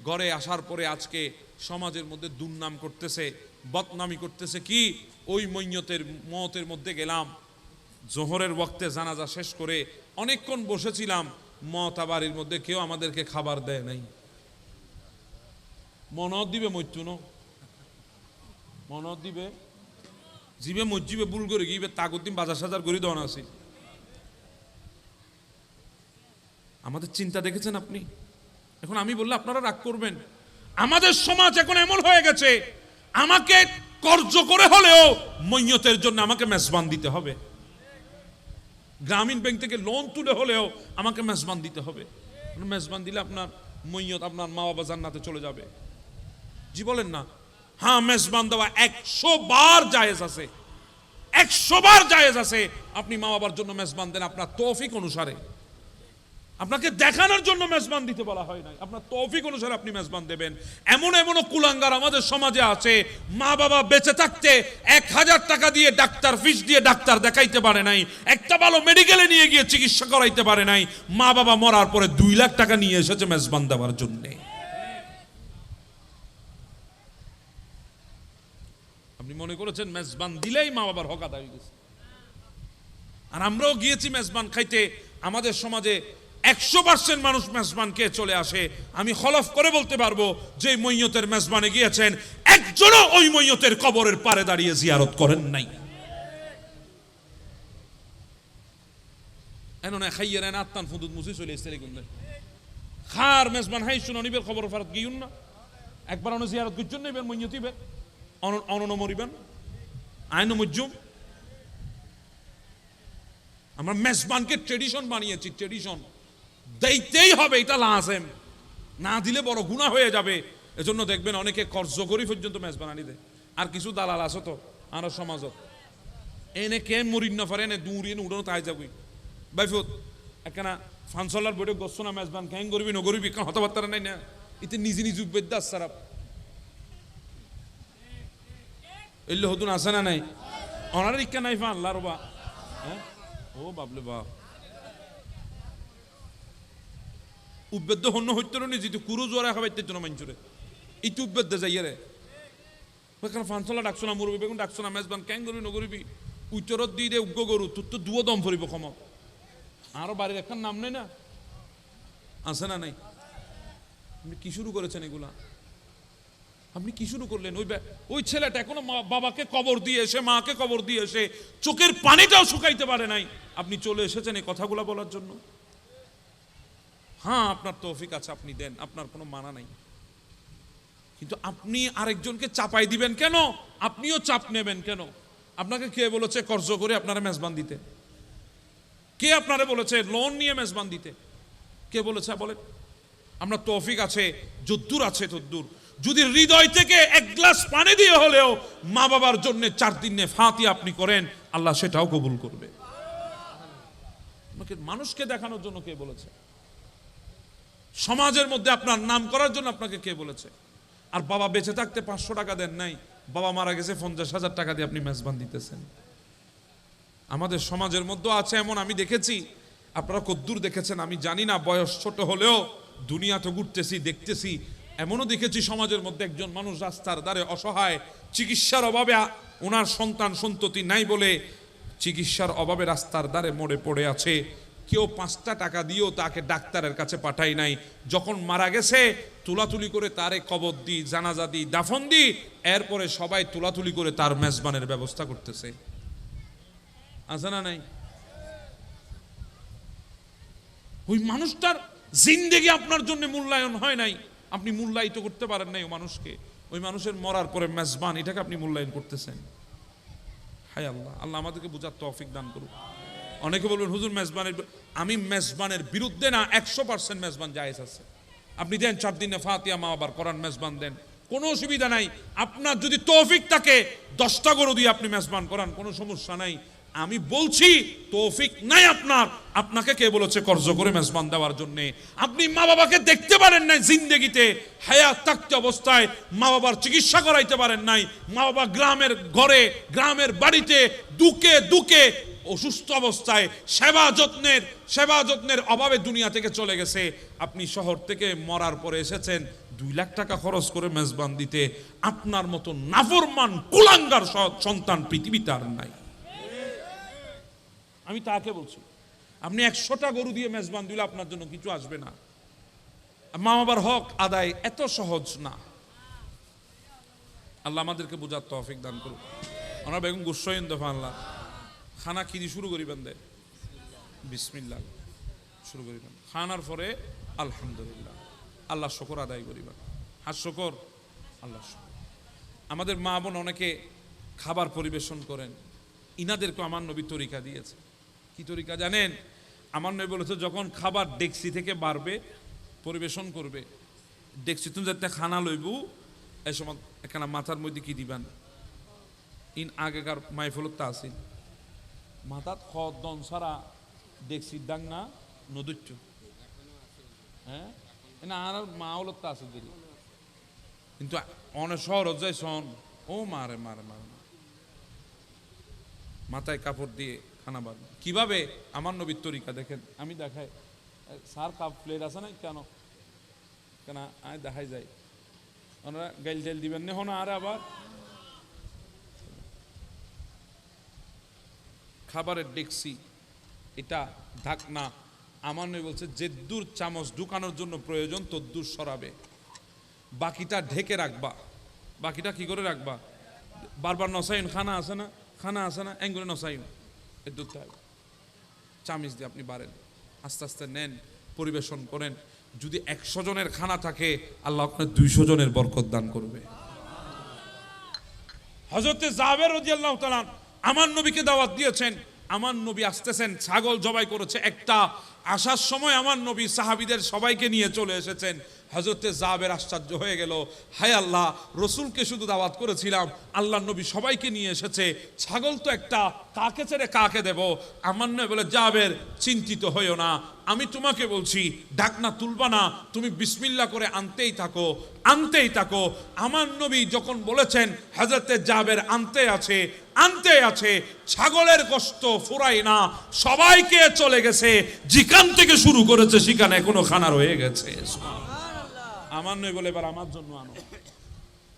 ঘরে আসার পরে আজকে সমাজের মধ্যে দুর্নাম করতেছে, বদনামি করতেছে। কি ওই মতের মধ্যে গেলাম, জোহরের ওয়াক্তে জানাজা শেষ করে অনেকক্ষণ বসেছিলাম, মতা বাড়ির মধ্যে কেউ আমাদেরকে খাবার দেয় নাই। মনত দিবে মৈতুনো, মনত দিবে জিবে মসজিবে বুল করে গিয়ে তাগুদ্দিন বাজার সাজার করি দেওয়া আছে। আমাদের চিন্তা দেখেছেন আপনি? এখন আমি বললে আপনারা রাগ করবেন। আমাদের সমাজ এখন এমন হয়ে গেছে, আমাকে কর্জ করে হলেও মৈয়তের জন্য আমাকে মেজবান দিতে হবে, গ্রামীণ ব্যাংক থেকে লোন তুলে হলেও আমাকে মেজবান দিতে হবে। মেজবান দিলে আপনার মৈয়ত, আপনার মা বাবা জান্নাতে চলে যাবে। জি বলেন না? হ্যাঁ, মেজবান দেওয়া 100 বার জায়েজ আছে, 100 বার জায়েজ আছে। আপনি মা বাবার জন্য মেজবান দেন আপনার তৌফিক অনুসারে, আপনাকে দেখানোর জন্য মেজবান দিতে বলা হয় নাই, আপনার তৌফিক অনুসারে আপনি মেজবান দেবেন। এমন কুলাঙ্গার আমাদের সমাজে আছে, মা বাবা বেঁচে থাকতে 1000 টাকা দিয়ে ডাক্তার ফিস দিয়ে ডাক্তার দেখাইতে পারে নাই, একটা ভালো মেডিকেলে নিয়ে গিয়ে চিকিৎসা করাইতে পারে নাই, মা বাবা মরার পরে 2 লাখ টাকা নিয়ে এসেছে মেজবান দেওয়ার জন্য। আপনি মনে করেছেন মেজবান দিলেই মা বাবার হক আদায় হয়ে গেছে। আর আমরাও গিয়েছি মেজবান খাইতে। আমাদের সমাজে 100% মানুষ মেজবান কে চলে আসে। আমি খলফ করে বলতে পারবো যে মৈয়তের মেজবানে গিয়েছেন, একজনও ওই মৈয়তের কবরের পারে দাঁড়িয়ে জিয়ারত করেন নাই। এননে খাইয়ে না আত্মান ফুদুদ মুসি চলে এসে গুন্দে খার মেজবান হাই শুনো নিবের খবর ফারত গিয়ুন না, একবার অন জিয়ারত করছেন না, এবার মৈয়তি বে অনন মরিবেন আইন মুজুম। আমরা মেজবানকে ট্রেডিশন বানিয়েছি, ট্রেডিশন দিতেই হবে, এটা লাজেম, না দিলে বড় গুনাহ হয়ে যাবে। এজন্য দেখবেন অনেকে কার্যকরী পর্যন্ত মেজবান আনি দেয়। আর কিছু দালাল আছে তো আর সমাজত এনে কে মরিন না পারে এনে দূর এনে উড়ানো তাই যাবি বাইফুত একখানা ফানসলার বইটা গচ্ছ না মেজবান ক্যাং করবি নগরবি কারণ হতাবার্তা নাই না এতে নিজে নিজ উদ্বেদ্য সারাপ এলে হতুন আসে না নাই অনার ইচ্ছা নাই ফা আল্লাহ রবা হ্যাঁ ও বাবলে বাপ উদ্বেদ্য হন্য হইতে নি যেহেতু কুরু জোয়ারা খাবাইতে জন্য মাঞ্চুরে ইতি উদ্বেদ্য যাইয়ে রে ওখানে ফানসলা ডাকছো না মুরবি বেগুন ডাকছো না মেজবান ক্যাং করবি নগরবি উচ্চরত দিয়ে দে উগ্র গরু তোর তো দুও দম ফরিব ক্ষমা আরো বাড়ির একখান নাম নেই না আছে না নাই আপনি কি শুরু করেছেন এগুলা আপনি কি শুরু করলেন ওই ছেলেটা এখনো বাবাকে কবর দিয়ে এসে মাকে কবর দিয়ে এসে চোখের পানিটাও শুকাইতে পারে নাই আপনি চলে এসেছেন এই কথাগুলো বলার জন্য হ্যাঁ আপনার তৌফিক আছে আপনি দেন আপনার কোনো মানা নাই কিন্তু আপনি আরেকজনকে চাপাই দিবেন কেন আপনিও চাপ নেবেন কেন আপনাকে কে বলেছে কর্জ করে আপনারা মেজবান দিতে কে আপনারা বলেছে লোন নিয়ে মেজবান দিতে কে বলেছে বলেন আপনার তৌফিক আছে যদ্দূর আছে তদ্দূর যদি হৃদয় থেকে এক গ্লাস পানি দিয়ে হলেও মা বাবার জন্য 4 দিনে ফাতি আপনি করেন আল্লাহ সেটাও কবুল করবে মানুষকে দেখানোর জন্য কে বলেছে সমাজের মধ্যে আপনার নাম করার জন্য আপনাকে কে বলেছে আর বাবা বেঁচে থাকতে 500 টাকা দেন নাই বাবা মারা গেছে 50,000 টাকা দিয়ে আপনি মেজবান দিতেছেন আমাদের সমাজের মধ্যে আছে এমন আমি দেখেছি আপনারা কদ্দূর দেখেছেন আমি জানি না বয়স ছোট হলেও দুনিয়া তো ঘুরতেছি দেখতেছি এমনও দেখেছি সমাজের মধ্যে একজন মানুষ রাস্তার ধারে অসহায় চিকিৎসার অভাবে ওনার সন্তান সন্ততি নাই বলে চিকিৎসার অভাবে রাস্তার ধারে মরে পড়ে আছে কেউ 5টা টাকা দিয়েও তাকে ডাক্তারের কাছে পাঠাই নাই যখন মারা গেছে তুলাতুলি করে তারে কবর দি জানাজা দি দাফন দি এরপরে সবাই তুলাতুলি করে তার মেজবানের ব্যবস্থা করতেছে আছে না নাই ওই মানুষটার জিন্দেগি আপনার জন্য মূল্যায়ন হয় নাই আপনি মূল্যায়িত করতে পারেন নাই ওই মানুষকে ওই মানুষের মরার পরে মেজবান এটাকে আপনি মূল্যায়ন করতেছেন হায় আল্লাহ আল্লাহ আমাদেরকে বুঝার তৌফিক দান করুন অনেকে বলবেন হুজুর মেজবানের আমি মেজবানের বিরুদ্ধে না 100% মেজবান জায়েজ আছে আপনি দেন 4 দিনে ফাতিহা মা বাবার কোরআন মেজবান দেন কোনো অসুবিধা নাই আপনার যদি তৌফিক থাকে 10টা গরু দিয়ে আপনি মেজবান করান কোনো সমস্যা নাই আমি বলছি তৌফিক নাই আপনার আপনাকে কে বলেছে কর্জ করে মেজবান দেওয়ার জন্য আপনি মা বাবাকে দেখতে পারেন নাই জিন্দেগিতে হায়াত থাকতে অবস্থায় মা বাবার চিকিৎসা করাইতে পারেন নাই মা বাবা গ্রামের ঘরে গ্রামের বাড়িতে দুকে দুকে অসুস্থ অবস্থায় সেবা যত্নের অভাবে দুনিয়া থেকে চলে গেছে আপনি শহর থেকে মরার পরে এসেছেন 2 লাখ টাকা খরচ করে মেজবান দিতে আপনার মতো নাফরমান কুলাঙ্গার সন্তান পৃথিবীতে আর নাই আমি তাকে বলছি আপনি 100টা গরু দিয়ে মেজবান দিলে আপনার জন্য কিছু আসবে না মা বাবার হক আদায় এত সহজ না আল্লাহ আমাদেরকে বোঝার তৌফিক দান করুন আমরা বেগম গুসাইন দফা আল্লাহ খানা কি দিয়ে শুরু করিবেন দে বিসমিল্লাহ শুরু করিবেন খানার পরে আলহামদুলিল্লাহ আল্লাহ শুকর আদায় করিবেন হাত শুকর আল্লাহ শুকর আমাদের মা বোন অনেকে খাবার পরিবেশন করেন ইনাদেরকে আমার নবী তরিকা দিয়েছে কি তরিকা জানেন আমার নবী বলেছে যখন খাবার ডেকসি থেকে বাড়বে পরিবেশন করবে ডেকসি তুমি যাতে খানা লইবু এই সময় একখানা মাথার মধ্যে কি দিবেন ইন আগেকার মাইফলতা আসিল মাথাত খদন সারা ডেকসির ডাং না নদুচ্চ হ্যাঁ না আর মা হলতা আছে দেরি কিন্তু অনেক শহর যাই শোন ও মারে মারে মারে মাথায় কাপড় দিয়ে খানা বাড়বে কিভাবে আমার নবীর তরিকা দেখেন আমি দেখাই সার কাপ প্লেট আছে না কেন কেন আয় দেখাই যায় ওনারা গাইল টাইল দিবেন না হন আর আবার খাবারের ডেকসি এটা ঢাকনা আমার নবী বলছে যেদূর চামচ ঢুকানোর জন্য প্রয়োজন তদ্দূর সরাবে বাকিটা ঢেকে রাখবা বাকিটা কি করে রাখবা বারবার নসাইন খানা আছে না এঙ্গুলে নসাইন এর দুধ চামিচ দিয়ে আপনি বাড়েন আস্তে আস্তে নেন পরিবেশন করেন যদি 100 জনের খানা থাকে আল্লাহ আপনার 200 জনের বরকত দান করবে হযরতে জাবের রাদিয়াল্লাহু তাআলা আমার নবীকে দাওয়াত দিয়েছেন আমার নবী আসতেছেন ছাগল জবাই করেছে একটা আসার সময় আমার নবী সাহাবীদের সবাইকে নিয়ে চলে এসেছেন হযরতে জাবের আশ্চর্য হয়ে গেল, হায় আল্লাহ, রসুলকে শুধু দাওয়াত করেছিলাম, আল্লাহ নবী সবাইকে নিয়ে এসেছে, ছাগল তো একটা, কাকে ছেড়ে কাকে দেব? আমার নবী বলে, জাবের চিন্তিত হইও না, আমি তোমাকে বলছি ঢাকনা তুলবা না, তুমি বিসমিল্লাহ করে আনতেই থাকো, আনতেই থাকো। আমার নবী যখন বলেছেন হযরতে জাবের আনতে আছে, আনতে আছে, ছাগলের গোশত ফুরাই না, সবাইকে চলে গেছে, যেখান থেকে শুরু করেছে সেখানে এখনো খানা রয়ে গেছে। আমার নবী বলে, এবার আমার জন্য আনো,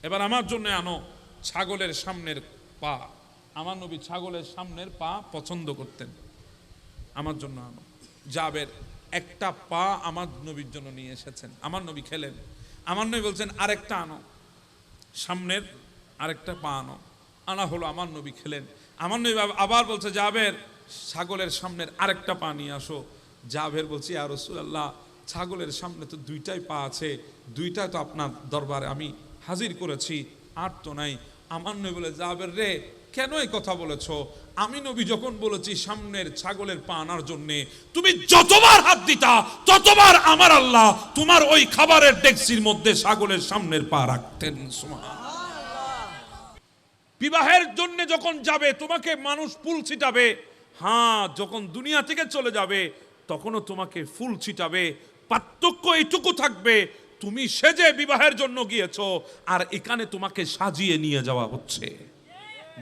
এবার আমার জন্য আনো ছাগলের সামনের পা। আমার নবী ছাগলের সামনের পা পছন্দ করতেন, আমার জন্য আনো। জাবের একটা পা আমার নবীর জন্য নিয়ে এসেছেন, আমার নবী খেলেন। আমার নবী বলছেন আরেকটা আনো, সামনের আরেকটা পা আনো, আনা হলো, আমার নবী খেলেন। আমার নবী আবার বলছে, জাবের ছাগলের সামনের আরেকটা পা নিয়ে আসো। জাবের বলছে, ইয়া রাসূলুল্লাহ, ছাগলের সামনে তো দুইটাই পা আছে, দুইটাই তো আপনার দরবারে আমি হাজির করেছি, আর তো নাই। আমার নবী বলে, জাবের রে, কেন এই কথা বলেছো? আমি নবী যখন বলেছি সামনের ছাগলের পা আনার জন্যে, তুমি যতবার হাত দিতা ততবার আমার আল্লাহ তোমার ওই খাবারের ডেকসির মধ্যে ছাগলের সামনের পা রাখতেন। সুবহানাল্লাহ। বিবাহের জন্য যখন যাবে তোমাকে মানুষ ফুল ছিটাবে, হ্যাঁ, যখন দুনিয়া থেকে চলে যাবে তখনও তোমাকে ফুল ছিটাবে। পার্থক্য এইটুকু থাকবে, তুমি সেজে বিবাহের জন্য গিয়েছো, আর এখানে তোমাকে সাজিয়ে নিয়ে যাওয়া হচ্ছে।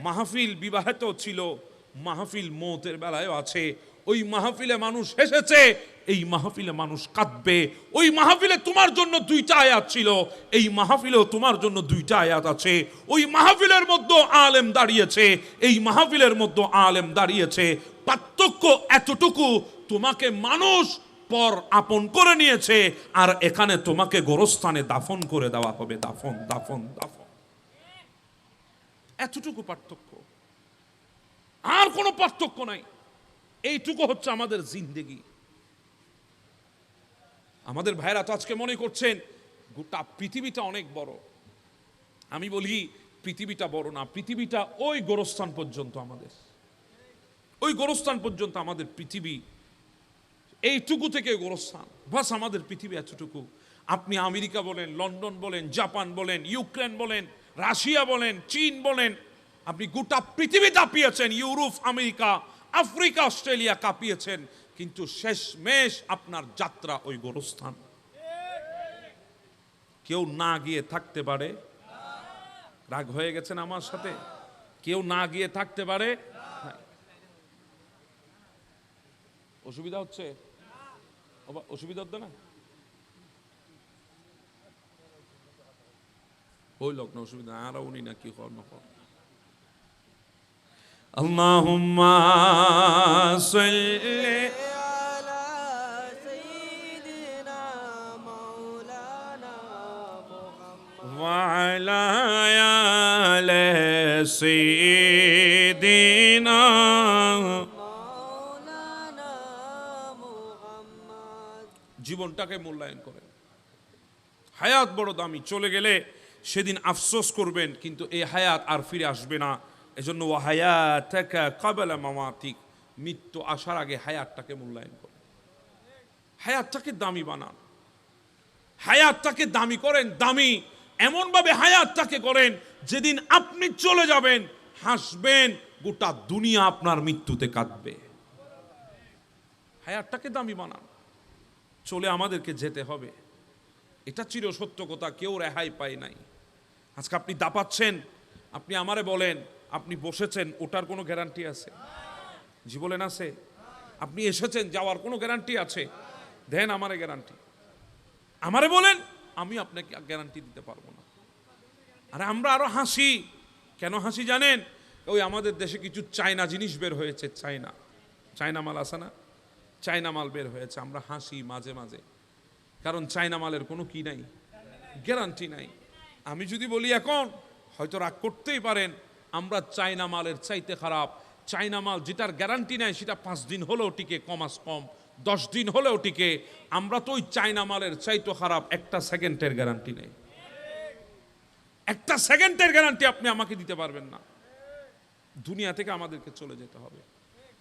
মাহফিল বিবাহেতেও ছিল, মাহফিল মৌতের বেলায়ও আছে। ওই মাহফিলে মানুষ হেসেছে, এই মাহফিলে মানুষ কাঁদবে। ওই মাহফিলে তোমার জন্য দুইটা আয়াত ছিল, এই মাহফিলেও তোমার জন্য দুইটা আয়াত আছে। ওই মাহফিলের মধ্যে আলেম দাঁড়িয়েছে, এই মাহফিলের মধ্যে আলেম দাঁড়িয়েছে। পার্থক্য এতটুকু, তোমাকে মানুষ পর আপন করে নিয়েছে, আর এখানে তোমাকে গোরস্থানে দাফন করে দেওয়া হবে। দাফন, দাফন, দাফন, এতটুকু পার্থক্য, আর কোনো পার্থক্য নাই। এইটুকু হচ্ছে আমাদের জিন্দেগি। আমাদের ভাইরা তো আজকে মনে করছেন গোটা পৃথিবীটা অনেক বড়। আমি বলি পৃথিবীটা বড় না, পৃথিবীটা ওই গোরস্থান পর্যন্ত, আমাদের ওই গোরস্থান পর্যন্ত আমাদের পৃথিবী। এইটুকু থেকে গোরস্থান, বাস আমাদের পৃথিবী এতটুকু। আপনি আমেরিকা বলেন, লন্ডন বলেন, জাপান বলেন, ইউক্রেন বলেন, রাশিয়া বলেন, চীন বলেন, আপনি গোটা পৃথিবী কাঁপিয়েছেন, ইউরোপ, আমেরিকা, আফ্রিকা, অস্ট্রেলিয়া কাঁপিয়েছেন, কিন্তু শেষমেশ আপনার যাত্রা ওই গোরস্থান। কেউ না গিয়ে থাকতে পারে? রাগ হয়ে গেছেন আমার সাথে? কেউ না গিয়ে থাকতে পারে? অসুবিধা হচ্ছে? অসুবিধা হচ্ছে না? ওই লোক না অসুবিধা, আর উনি না কি কর না কর। আল্লাহুম্মা সাল্লি আলা সাইয়্যিদিনা মাওলানা মুহাম্মদ ওয়া আলা আলি সাইয়্যিদিনা মাওলানা মুহাম্মদ। জীবনটাকে মূল্যায়ন করেন। হায়াত বড় দামি, চলে গেলে সেদিন আফসোস করবেন, কিন্তু এই হায়াত আর ফিরে আসবে না। এজন্য ওয়া হায়াতাকা ক্বাবলা মামাতিক, মৃত্যু আসার আগে হায়াতটাকে মূল্যায়ন করেন, হায়াতটাকে দামি বানান, হায়াতটাকে দামি করেন। দামি এমনভাবে হায়াতটাকে করেন, যেদিন আপনি চলে যাবেন হাসবেন, গোটা দুনিয়া আপনার মৃত্যুতে কাঁদবে। হায়াতটাকে দামি বানান। চলে আমাদেরকে যেতে হবে, এটা চির সত্য কথা, কেউ রেহাই পায় নাই। আজকে আপনি দাপাচ্ছেন, আপনি আমারে বলেন, আপনি বসেছেন, ওটার কোনো গ্যারান্টি আছে? জি বলেন, আছে? আপনি এসেছেন, যাওয়ার কোনো গ্যারান্টি আছে? দেন আমারে গ্যারান্টি, আমারে বলেন, আমি আপনাকে গ্যারান্টি দিতে পারবো না। আরে আমরা আরো হাসি, কেন হাসি জানেন? ওই আমাদের দেশে কিছু চায়না জিনিস বের হয়েছে, চায়না মাল আছে না, চায়না মাল বের হয়েছে, আমরা হাসি মাঝে মাঝে, কারণ চায়না মালের কোনো কি নাই, গ্যারান্টি নাই। আমি যদি বলি এখন, হয়তো রাগ করতেই পারেন, আমরা চায়না মালের চাইতে খারাপ। চায়না মাল যেটার গ্যারান্টি নাই সেটা 5 দিন হলেও টিকে, কমাস কম 10 দিন হলেও টিকে। আমরা তো ওই চায়না মালের চাইতে খারাপ, একটা সেকেন্ডের গ্যারান্টি নেই। একটা সেকেন্ডের গ্যারান্টি আপনি আমাকে দিতে পারবেন না। দুনিয়া থেকে আমাদেরকে চলে যেতে হবে।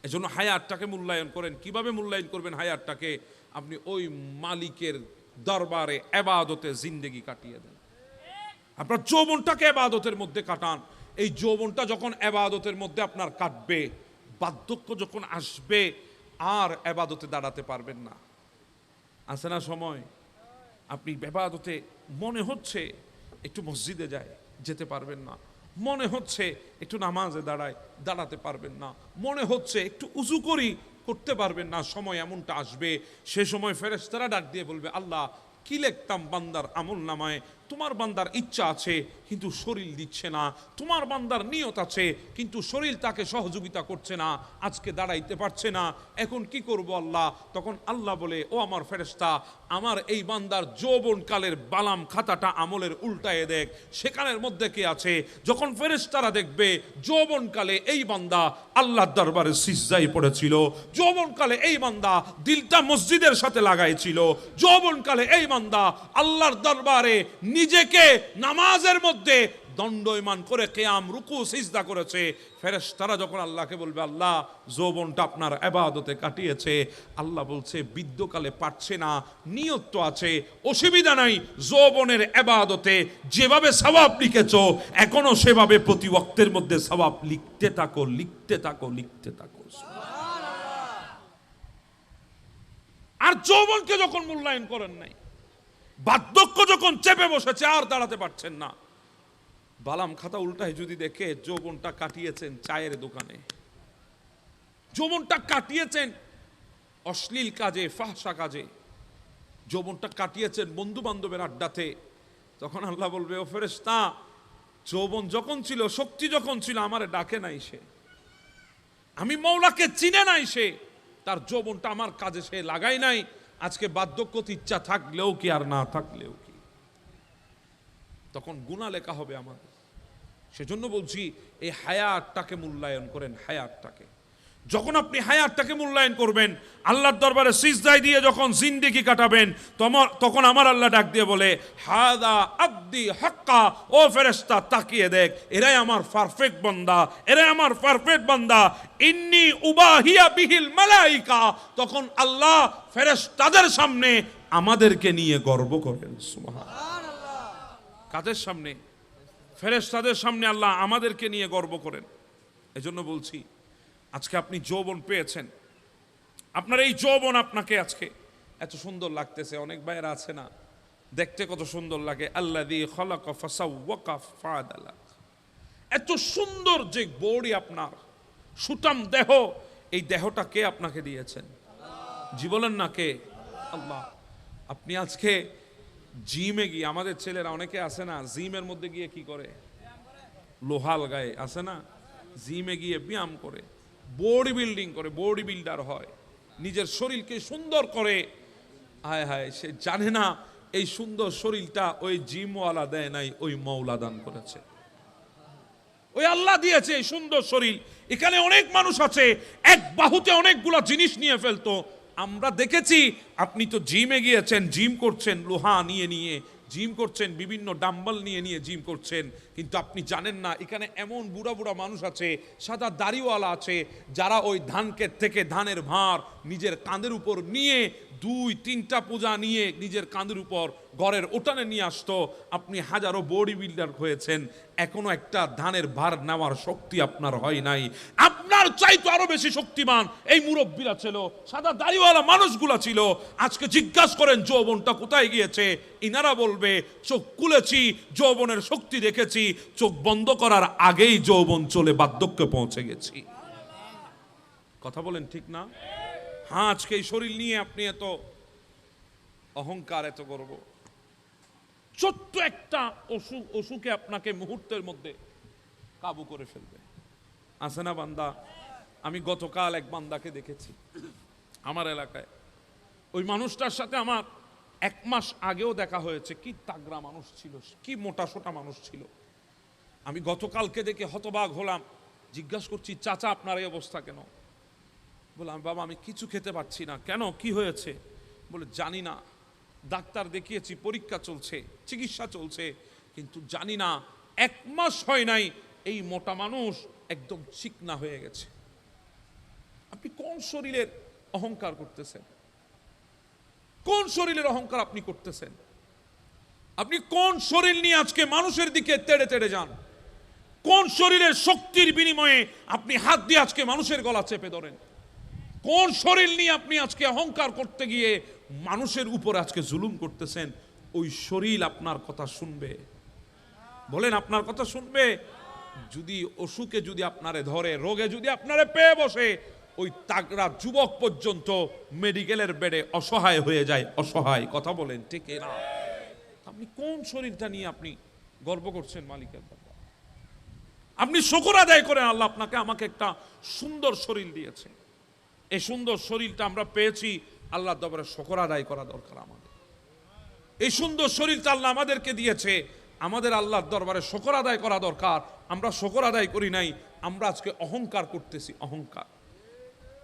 এজন্য হায়াতটাকে মূল্যায়ন করেন। কিভাবে মূল্যায়ন করবেন হায়াতটাকে? আপনি ওই মালিকের দরবারে ইবাদতে জিন্দেগি কাটিয়ে দেন। আপনার যৌবনটাকে ইবাদতের মধ্যে কাটান। এই যৌবনটা যখন ইবাদতের মধ্যে আপনার কাটবে, বার্ধক্য যখন আসবে আর ইবাদতে দাঁড়াতে পারবেন না। আছে না সময় আপনি ইবাদতে মনে হচ্ছে একটু মসজিদে যায়, যেতে পারবেন না। মনে হচ্ছে একটু নামাজে দাঁড়াতে পারবেন না। মনে হচ্ছে একটু উজু করি, করতে পারবেন না। সময় এমনটা আসবে, সে সময় ফেরেশতারা ডাক দিয়ে বলবে, আল্লাহ কি লিখতাম বান্দার আমল নামায়, তোমার বান্দার ইচ্ছা আছে কিন্তু শরীর দিচ্ছে না, তোমার বান্দার নিয়ত আছে কিন্তু শরীর তাকে সহযোগিতা করছে না, আজকে দাঁড়াইতে পারছে না, এখন কি করব আল্লাহ? তখন আল্লাহ বলে, ও আমার ফেরেশতা, আমার এই বান্দার যৌবনকালের বালাম খাতাটা আমলের উল্টায়ে দেখ, সেখানের মধ্যে কি আছে। যখন ফেরেশতারা দেখবে যৌবনকালে এই বান্দা আল্লাহর দরবারে সিজদায় পড়েছিল, যৌবনকালে এই বান্দা দিলটা মসজিদের সাথে লাগাইছিল, যৌবনকালে এই বান্দা আল্লাহর দরবারে নিজেকে নামাজের মধ্যে দণ্ডায়মান করে কিয়াম রুকু সিজদা করেছে, ফেরেশতারা যখন আল্লাহকে বলবে, আল্লাহ যৌবনটা আপনার ইবাদতে কাটিয়েছে, আল্লাহ বলছে বৃদ্ধকালে পারছে না, নিয়ত তো আছে, অসুবিধা নাই, যৌবনের ইবাদতে যেভাবে সওয়াব লিখেছো এখনো সেভাবে প্রতি ওয়াক্তের মধ্যে সওয়াব লিখতে থাকো, লিখতে থাকো, লিখতে থাকো। আর যৌবনকে যখন মূল্যায়ন করেন নাই, বার্ধক্য যখন চেপে বসেছে আর দাঁড়াতে পারছেন না, বালাম খাতা উল্টায় যদি দেখে যৌবনটা কাটিয়েছেন চায়ের দোকানে, যৌবনটা কাটিয়েছেন অশ্লীল কাজে, ফাহশা কাজে, যৌবনটা কাটিয়েছেন বন্ধু বান্ধবের আড্ডাতে, তখন আল্লাহ বলবে, ও ফেরেশতা, যৌবন যখন ছিল, শক্তি যখন ছিল, আমারে ডাকে নাই সে, আমি মওলাকে চিনে নাই সে, তার যৌবনটা আমার কাজে সে লাগাই নাই, আজকে বার্ধক্যতে ইচ্ছা থাকলেও কি আর না থাকলেও কি, তখন গুনাহ লেখা হবে আমাদের। সেজন্য বলছি এই হায়াতটাকে মূল্যায়ন করেন। হায়াতটাকে যখন আপনি হায়াতটাকে মূল্যায়ন করবেন, আল্লাহর দরবারে সিজদায় দিয়ে যখন জিন্দেগি কাটাবেন, তখন আমার আল্লাহ ডাক দিয়ে বলে, হাদা আব্দি হাক্কা, ও ফেরেশতা তাকিয়ে দেখ, এরাই আমার পারফেক্ট বান্দা, এরাই আমার পারফেক্ট বান্দা, ইন্নী উবাহিয়া বিহিল মালাইকা, তখন আল্লাহ ফেরেশতাদের সামনে আমাদেরকে নিয়ে গর্ব করেন। সুবহানাল্লাহ। কাদের সামনে? ফেরেশতাদের সামনে আল্লাহ আমাদেরকে নিয়ে গর্ব করেন। এজন্য বলছি, আজকে আপনি যৌবন পেয়েছেন, আপনার এই যৌবন আপনাকে আজকে এত সুন্দর লাগতেছে। অনেক ভাইয়েরা আছে না, দেখতে কত সুন্দর লাগে, আল্লাযী খালাকা ফাসাওয়াকা ফাআদালা, এত সুন্দর যে বডি আপনার, সুঠাম দেহ, এই দেহটা কে আপনাকে দিয়েছেন? জি বলেন না, কে? আল্লাহ। আপনি আজকে জিমে গিয়ে, আমাদের ছেলেরা অনেকে আছে না, জিমের মধ্যে গিয়ে কি করে, লোহাল গায়ে আছে না, জিমে গিয়ে ব্যায়াম করে, বডি বিল্ডিং করে, বডি বিল্ডার হয়, নিজের শরীরকে সুন্দর করে। হায় হায়, সে জানে না এই সুন্দর শরীরটা ওই জিমওয়ালা দেয় নাই, ওই মওলা দান করেছে, ওই আল্লাহ দিয়েছে এই সুন্দর শরীর। এখানে অনেক মানুষ আছে এক বাহুতে অনেকগুলা জিনিস নিয়ে ফেলতো। আমরা দেখেছি, আপনি তো জিমে গিয়েছেন, জিম করছেন, লোহা নিয়ে নিয়ে জিম করছেন, বিভিন্ন ডাম্বল নিয়ে নিয়ে জিম করছেন, কিন্তু আপনি জানেন না এখানে এমন বুড়া বুড়া মানুষ আছে, সাদা দাড়িওয়ালা আছে, যারা ওই ধান ক্ষেত থেকে ধানের ভার নিজের কাঁধের উপর নিয়ে 2-3টা পূজা নিয়ে নিজের কাঁধের উপর ঘরের উঠানে নিয়ে আসতো। আপনি হাজারো বডি বিল্ডার হয়েছেন, এখনো একটা ধানের ভার নেওয়ার শক্তি আপনার হয় নাই। আপনার চাইতো আরো বেশি শক্তিমান এই মুরব্বীরা ছিল, সাদা দাড়িওয়ালা মানুষগুলা ছিল। আজকে জিজ্ঞাসা করেন যৌবনটা কোথায় গিয়েছে, ইনারা বলবে চোখ খুলেছি, যৌবনের শক্তি দেখেছি, চোখ বন্ধ করার আগেই যৌবন চলে বার্ধক্যে পৌঁছে গেছি। কথা বলেন ঠিক না? হ্যাঁ, আজকে এই শরীর নিয়ে আপনি এত অহংকার, এত গর্ব, ছোট্ট একটা অসুখে আপনাকে মুহূর্তের মধ্যে কাবু করে ফেলবে। আছে না বান্দা? আমি গতকাল এক বান্দাকে দেখেছি আমার এলাকায়, ওই মানুষটার সাথে আমার 1 মাস আগেও দেখা হয়েছে। কি তাগড়া মানুষ ছিল, কি মোটা সোটা মানুষ ছিল। আমি গতকালকে দেখে হতবাক হলাম, জিজ্ঞাসা করছি, চাচা আপনার এই অবস্থা কেন? বললাম, বাবা আমি কিছু খেতে পারছি না। কেন, কি হয়েছে? বলে, জানি না, ডাক্তার দেখিয়েছি, পরীক্ষা চলছে, চিকিৎসা চলছে, কিন্তু জানি না, 1 মাস হয় নাই এই মোটা মানুষ একদম চিকনা হয়ে গেছে। আপনি কোন শরীরের অহংকার করতেছেন? কোন শরীরের অহংকার আপনি করতেছেন? আপনি কোন শরীর নিয়ে আজকে মানুষের দিকে তেড়ে তেড়ে যান? কোন শরীরের শক্তির বিনিময়ে আপনি হাত দিয়ে আজকে মানুষের গলা চেপে ধরেন? কোন শরীর নিয়ে আপনি আজকে অহংকার করতে গিয়ে মানুষের উপর আজকে জুলুম করতেছেন? ওই শরীর আপনার কথা শুনবে? বলেন, আপনার কথা শুনবে? যদি অসুখে যদি আপনারে ধরে, রোগে যদি আপনারে পেয়ে বসে, ওই তাগড়া যুবক পর্যন্ত মেডিকেলের বেডে অসহায় হয়ে যায়, অসহায়। কথা বলেন ঠিক না? আপনি কোন শরীরটা নিয়ে আপনি গর্ব করছেন মালিকের ব্যাপারে? আপনি শুকর আদায় করেন, আল্লাহ আপনাকে আমাকে একটা সুন্দর শরীর দিয়েছে। এই সুন্দর শরীরটা আমরা পেয়েছি, আল্লাহর দরবারে শুকর আদায় করা দরকার আমাদের। এই সুন্দর শরীরটা আল্লাহ আমাদেরকে দিয়েছে, আমাদের আল্লাহর দরবারে শুকর আদায় করা দরকার। আমরা শুকর আদায় করি নাই, আমরা আজকে অহংকার করতেছি। অহংকার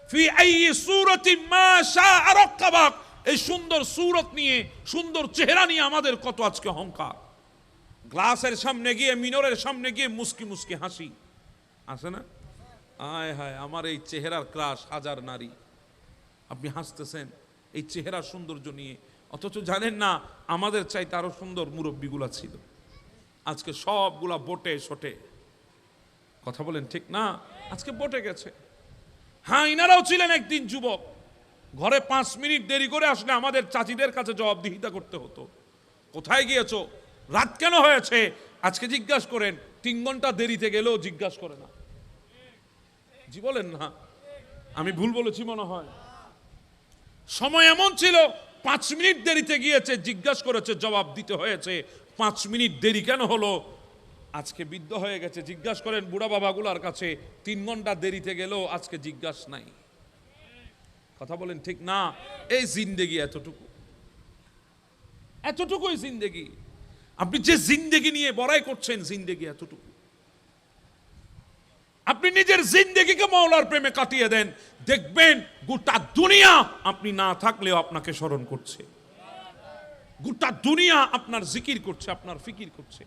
ফি আইয়ি সূরাতিন মা শাআ রাক্কাবাক, এই সুন্দর সূরত নিয়ে, সুন্দর চেহারা নিয়ে আমাদের কত আজকে অহংকার। গ্লাসের সামনে গিয়ে, মিনরের সামনে গিয়ে মুস্কি মুস্কি হাসি আছে না? আয় হায়, আমার এই চেহারার ক্রাশ হাজার নারী। আপনি হাসতেছেন এই চেহারার সৌন্দর্য নিয়ে, অথচ জানেন না আমাদের চাইতে আরো সুন্দর মুরব্বীগুলা ছিল, আজকে সবগুলা বটে শটে। কথা বলেন ঠিক না? আজকে বটে গেছে। হ্যাঁ, ইনারাও ছিলেন একদিন যুবক, ঘরে 5 মিনিট দেরি করে আসলে আমাদের চাচিদের কাছে জবাবদিহিতা করতে হতো। কোথায় গিয়েছো, রাত কেন হয়েছে, আজকে জিজ্ঞাসা করেন। 3 ঘন্টা দেরিতে গেলেও জিজ্ঞাসা করে না। জি বলেন না? আমি ভুল বলেছি মনে হয়? সময় এমন ছিল, 5 মিনিট দেরিতে গিয়েছে, জিজ্ঞাসা করেছে, জবাব দিতে হয়েছে। 5 মিনিট দেরি কেন হলো? আজকে বৃদ্ধ হয়ে গেছে, জিজ্ঞাসা করেন বুড়া বাবাগুলার কাছে, 3 ঘন্টা দেরিতে গেলেও আজকে জিজ্ঞাসা নাই। কথা বলেন ঠিক না? এই জিন্দেগি এতটুকু, এতটুকুই জিন্দেগি। আপনি যে জিন্দেগি নিয়ে বড়াই করছেন, জিন্দেগি এতটুকু। আপনি নিজের জিন্দেগিকে মাওলার প্রেমে কাটিয়ে দেন, দেখবেন গোটা দুনিয়া আপনি না থাকলেও আপনাকে স্মরণ করছে। গোটা দুনিয়া আপনার জিকির করছে, আপনার ফিকির করছে,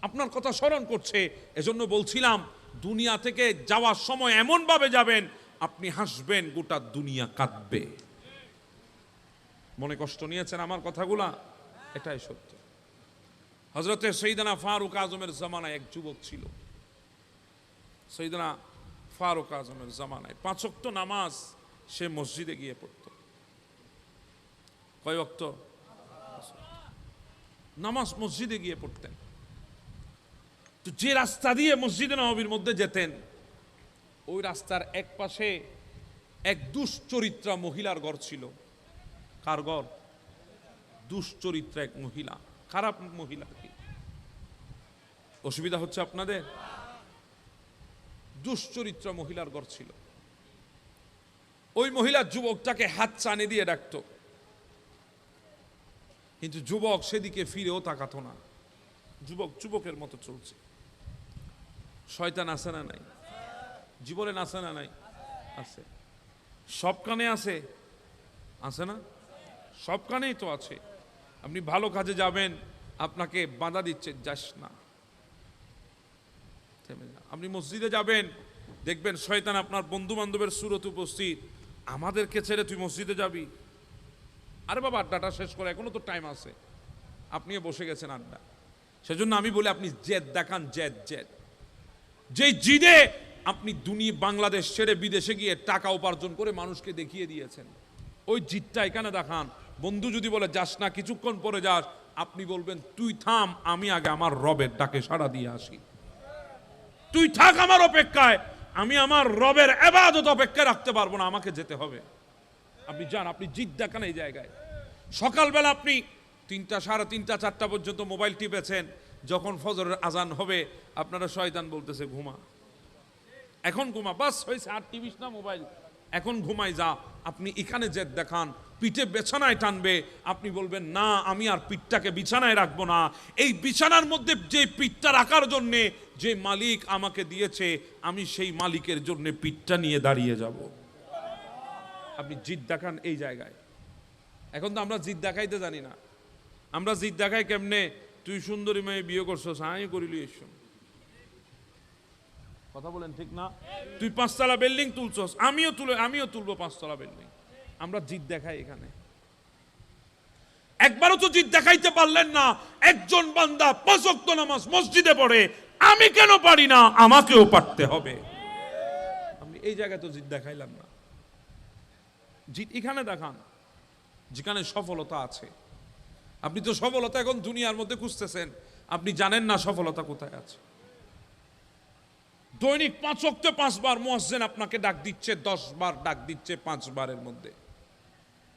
আপনার কথা স্মরণ করছে। এজন্য বলছিলাম, দুনিয়া থেকে যাওয়ার সময় এমন ভাবে যাবেন, আপনি হাসবেন, গোটা দুনিয়া কাঁদবে। মনে কষ্ট নিয়েছেন আমার কথাগুলা? এটাই সত্য। হযরতে সৈয়দনা ফারুক আজমের জামানায় এক যুবক ছিল। সৈয়দনা ফারুক আজমের জামানায় 5 ওয়াক্ত নামাজ সে মসজিদে গিয়ে পড়ত। কয় ওয়াক্ত নামাজ মসজিদে গিয়ে পড়তেন? তো যে রাস্তা দিয়ে মসজিদে নববীর মধ্যে যেতেন, ওই রাস্তার এক পাশে এক দুশ্চরিত্রা মহিলার ঘর ছিল। কার ঘর? দুশ্চরিত্রা এক মহিলা, খারাপ মহিলা। কি অসুবিধা হচ্ছে আপনাদের? দুশ্চরিত্রা মহিলার ঘর ছিল। ওই মহিলা যুবকটাকে হাত চানে দিয়ে ডাকতো, কিন্তু যুবক সেদিকে ফিরেও তাকাতো না। যুবক যুবকের মতো চলছে। শয়তান আছে না নাই? জীবনে আছে না নাই? আছে। সব কানে আছে, আছে না? সব কানেই তো আছে। আপনি ভালো কাজে যাবেন, আপনাকে বাধা দিচ্ছে, যাস না, থেমে যা। আপনি মসজিদে যাবেন, দেখবেন শয়তান আপনার বন্ধু বান্ধবের সুরত উপস্থিত, আমাদেরকে ছেড়ে তুই মসজিদে যাবি? আরে বাবা, আড্ডাটা শেষ করে, এখনো তো টাইম আছে। আপনিও বসে গেছেন আড্ডা। সেজন্য আমি বলি, আপনি জেদ দেখান, জেদ। জেদ, যে জিদে আপনি দুনিয়া বাংলাদেশ ছেড়ে বিদেশে গিয়ে টাকা উপার্জন করে মানুষকে দেখিয়ে দিয়েছেন, ওই জিদটা এখানে দেখান। বন্ধু যদি বলে যাস না, কিছুক্ষণ পরে যাস, আপনি বলবেন তুই থাম, আমি আগে আমার রবের ডাকে সাড়া দিয়ে আসি। তুই থাক আমার অপেক্ষায়, আমি আমার রবের ইবাদত অপেক্ষায় রাখতে পারবো না, আমাকে যেতে হবে। আপনি যান, আপনি জিদ দেখান এই জায়গায়। সকালবেলা আপনি 3টা, 3:30, 4টা পর্যন্ত মোবাইল টিপেছেন, যখন ফজরের আজান হবে আপনারা শয়তান বলতেছে ঘুমা, এখন ঘুমা, বাস হয়েছে, আর টিভিস না মোবাইল, এখন ঘুমাই যা। আপনি এখানে জেদ দেখান, পিঠে বিছানায় টানবে, আপনি বলবেন না, আমি আর পিঠটাকে বিছানায় রাখবো না। এই বিছানার মধ্যে যে পিঠটা রাখার জন্যে যে মালিক আমাকে দিয়েছে, আমি সেই মালিকের জন্য পিঠটা নিয়ে দাঁড়িয়ে যাব। আপনি জিদ দেখান এই জায়গায়। এখন তো আমরা জিদ দেখাইতে জানি না। আমরা জিদ দেখাই কেমনে? তুই সুন্দরী মেয়ে বিয়ে করছস, আমি করিলি এসো। কথা বলেন ঠিক না? তুই 5 তলা বিল্ডিং তুলছস, আমিও তুলবো 5 তলা বিল্ডিং। আমরা জিদ দেখাই এখানে। একবারও তো জিদ দেখাইতে পারলেন না। একজন বান্দা 5 ওয়াক্ত নামাজ মসজিদে পড়ে, আমি কেন পারি না, আমাকেও পারতে হবে। আমি এই জায়গায় তো জিদ দেখাইলাম না। জিদ এখানে দেখান যেখানে সফলতা আছে। আপনি তো সফলতা এখন দুনিয়ার মধ্যে খুঁজতেছেন, আপনি জানেন না সফলতা কোথায় আছে। দৈনিক 5 ওয়াক্তে 5 বার মুয়াজ্জিন আপনাকে ডাক দিচ্ছে, 10 বার ডাক দিচ্ছে 5 বারের মধ্যে।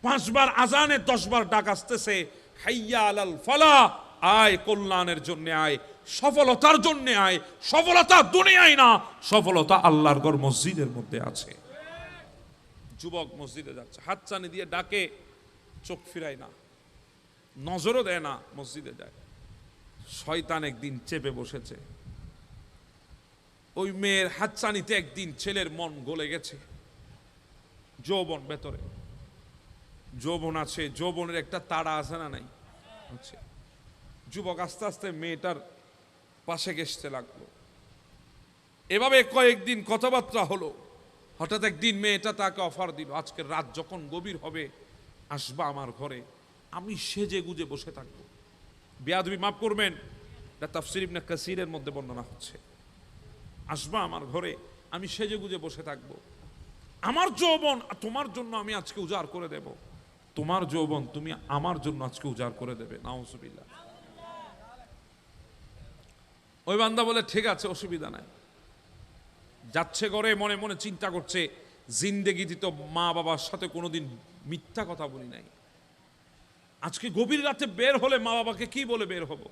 5 বার আজানে 10 বার ডাক আসতেছে, হাইয়া আলাল ফালাহ, আয় কল্যাণের জন্য আয়, সফলতার জন্য আয়। সফলতা দুনিয়ায় না, সফলতা আল্লাহর ঘর মসজিদের মধ্যে আছে। যুবক মসজিদে যাচ্ছে, হাতছানি দিয়ে ডাকে, চোখ ফিরায় না, নজরও দেয় না, মসজিদে যায়। শয়তান একদিন চেপে বসেছে। ওই মেয়ের হাতছানিতে একদিন ছেলের মন গলে গেছে। যৌবন ভেতরে, যৌবন আছে, যৌবনের একটা তাড়া আছে না নাই আছে। যুবক আস্তে আস্তে মেয়েটার পাশে ঘেঁষতে লাগলো। এভাবে কয়েকদিন কথাবার্তা হলো। হঠাৎ একদিন মেয়েটা তাকে অফার দিল, আজকের রাত যখন গভীর হবে আসবা আমার ঘরে, আমি সেজে গুজে বসে থাকবো। বেয়াদবি মাফ করবেন, এটা তাফসীর ইবনে কাসীরের মধ্যে বর্ণনা হচ্ছে। আসবা আমার ঘরে, আমি সেজে গুজে বসে থাকবো। আমার যৌবন তোমার জন্য আমি আজকে উজাড় করে দেব, তোমার যৌবন তুমি আমার জন্য আজকে উজাড় করে দেবে। নাউজুবিল্লাহ। ওই বান্দা বলে ঠিক আছে, অসুবিধা নাই। যাচ্ছে ঘরে, মনে মনে চিন্তা করছে, জিন্দেগিতে তো মা বাবার সাথে কোনোদিন মিথ্যা কথা বলি নাই। আজকে গভীর রাতে বের হলে মা বাবাকে কি বলে বের হব,